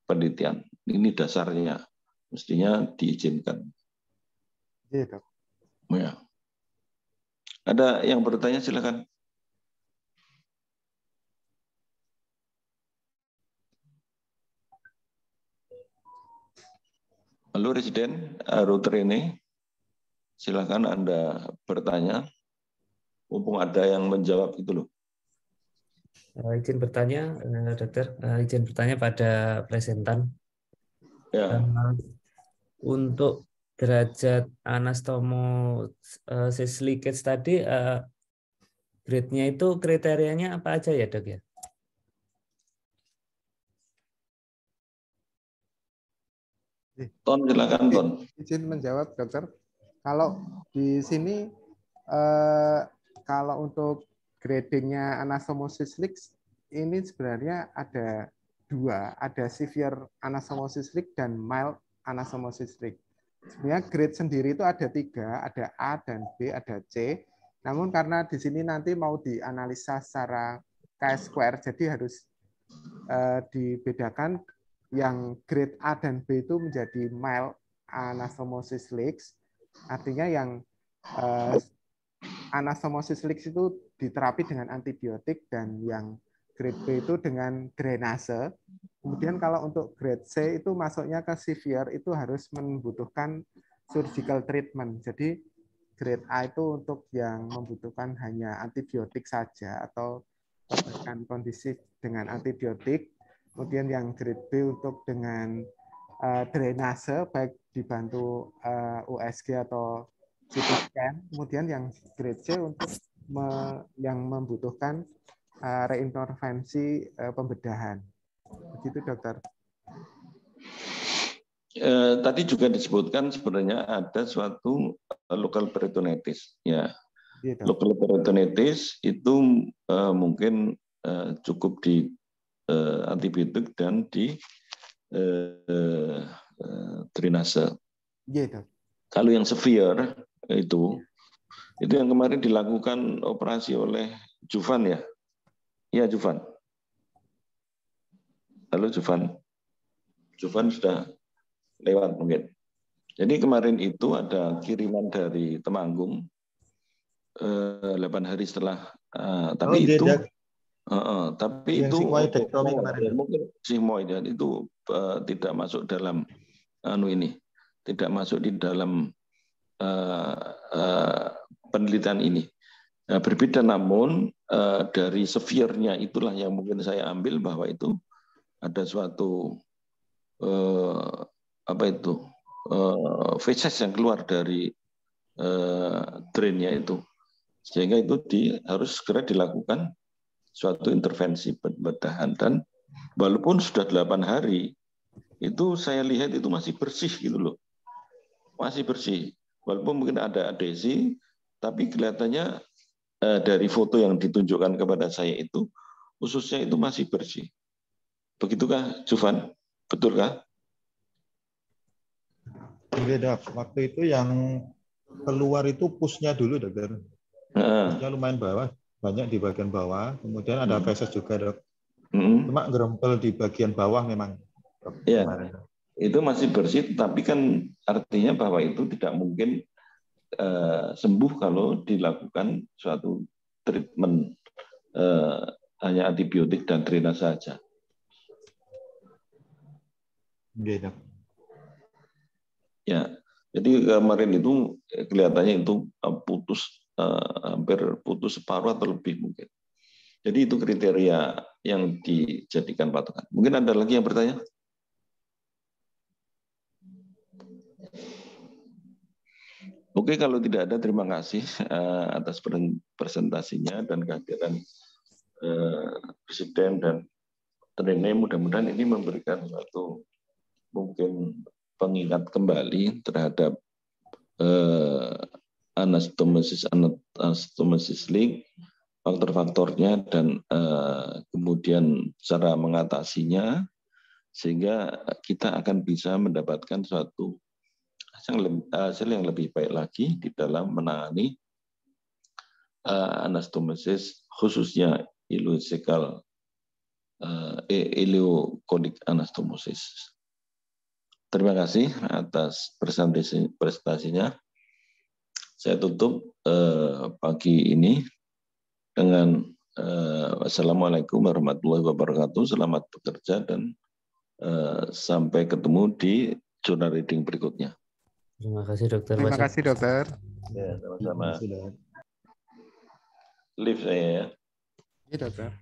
penelitian, ini dasarnya mestinya diizinkan. Gitu. Ya. Ada yang bertanya, silakan. Halo Residen, Router ini, silakan Anda bertanya. Mumpung ada yang menjawab itu loh. Izin bertanya, Dokter. Izin bertanya pada presentan. Ya. Untuk derajat anastomosis leakage tadi, grade-nya itu kriterianya apa aja ya, Dok ya? Ton, silakan Ton. Izin menjawab, Dokter. Kalau di sini kalau untuk gradingnya anastomosis leaks ini sebenarnya ada dua, ada severe anastomosis leak dan mild anastomosis leak. Sebenarnya grade sendiri itu ada tiga, ada A dan B, ada C. Namun karena di sini nanti mau dianalisa secara chi-square, jadi harus dibedakan yang grade A dan B itu menjadi mild anastomosis leaks. Artinya yang anastomosis leaks itu diterapi dengan antibiotik dan yang grade B itu dengan drainase. Kemudian kalau untuk grade C itu masuknya ke severe itu harus membutuhkan surgical treatment. Jadi grade A itu untuk yang membutuhkan hanya antibiotik saja atau perbaikan kondisi dengan antibiotik. Kemudian yang grade B untuk dengan drainase baik dibantu USG atau CT scan. Kemudian yang grade C untuk yang membutuhkan reintervensi pembedahan. Begitu, Dokter. Tadi juga disebutkan sebenarnya ada suatu local peritonitis. Ya, gitu. Local peritonitis itu mungkin cukup di antibiotik dan di drainase. Gitu. Kalau yang severe itu yang kemarin dilakukan operasi oleh Juvan ya. Iya, Juvan. Halo Juvan. Juvan sudah lewat mungkin. Jadi kemarin itu ada kiriman dari Temanggung 8 hari setelah tapi itu tapi itu mungkin sigmoid dan itu tidak masuk dalam tidak masuk di dalam penelitian ini. Berbeda namun dari severe-nya itulah yang mungkin saya ambil bahwa itu ada suatu feses yang keluar dari drainnya itu, sehingga itu harus segera dilakukan suatu intervensi pembedahan. Dan walaupun sudah 8 hari itu saya lihat itu masih bersih gitu loh, masih bersih walaupun mungkin ada adesi, tapi kelihatannya dari foto yang ditunjukkan kepada saya itu ususnya itu masih bersih. Begitukah, Juvan? Betulkah? Beda. Waktu itu yang keluar itu pusnya dulu, Dokter. Pusnya lumayan bawah, banyak di bagian bawah. Kemudian ada feses juga, Dok. Cuma gerempel di bagian bawah memang. Ya, itu masih bersih, tapi kan artinya bahwa itu tidak mungkin sembuh kalau dilakukan suatu treatment hanya antibiotik dan drainase saja. Ya, jadi kemarin itu kelihatannya itu putus, hampir putus separuh atau lebih mungkin. Jadi itu kriteria yang dijadikan patokan. Mungkin ada lagi yang bertanya? Oke, kalau tidak ada, terima kasih atas presentasinya dan kehadiran Presiden dan Trene. Mudah-mudahan ini memberikan suatu mungkin pengingat kembali terhadap anastomosis leak, faktor-faktornya dan kemudian cara mengatasinya, sehingga kita akan bisa mendapatkan suatu hasil yang lebih baik lagi di dalam menangani anastomosis, khususnya ileokolik anastomosis. Terima kasih atas presentasinya. Saya tutup pagi ini dengan wassalamualaikum warahmatullahi wabarakatuh. Selamat bekerja dan sampai ketemu di jurnal reading berikutnya. Terima kasih, Dokter. Terima kasih, Dokter. Ya, sama-sama. Live saya ya. Iya, Dokter.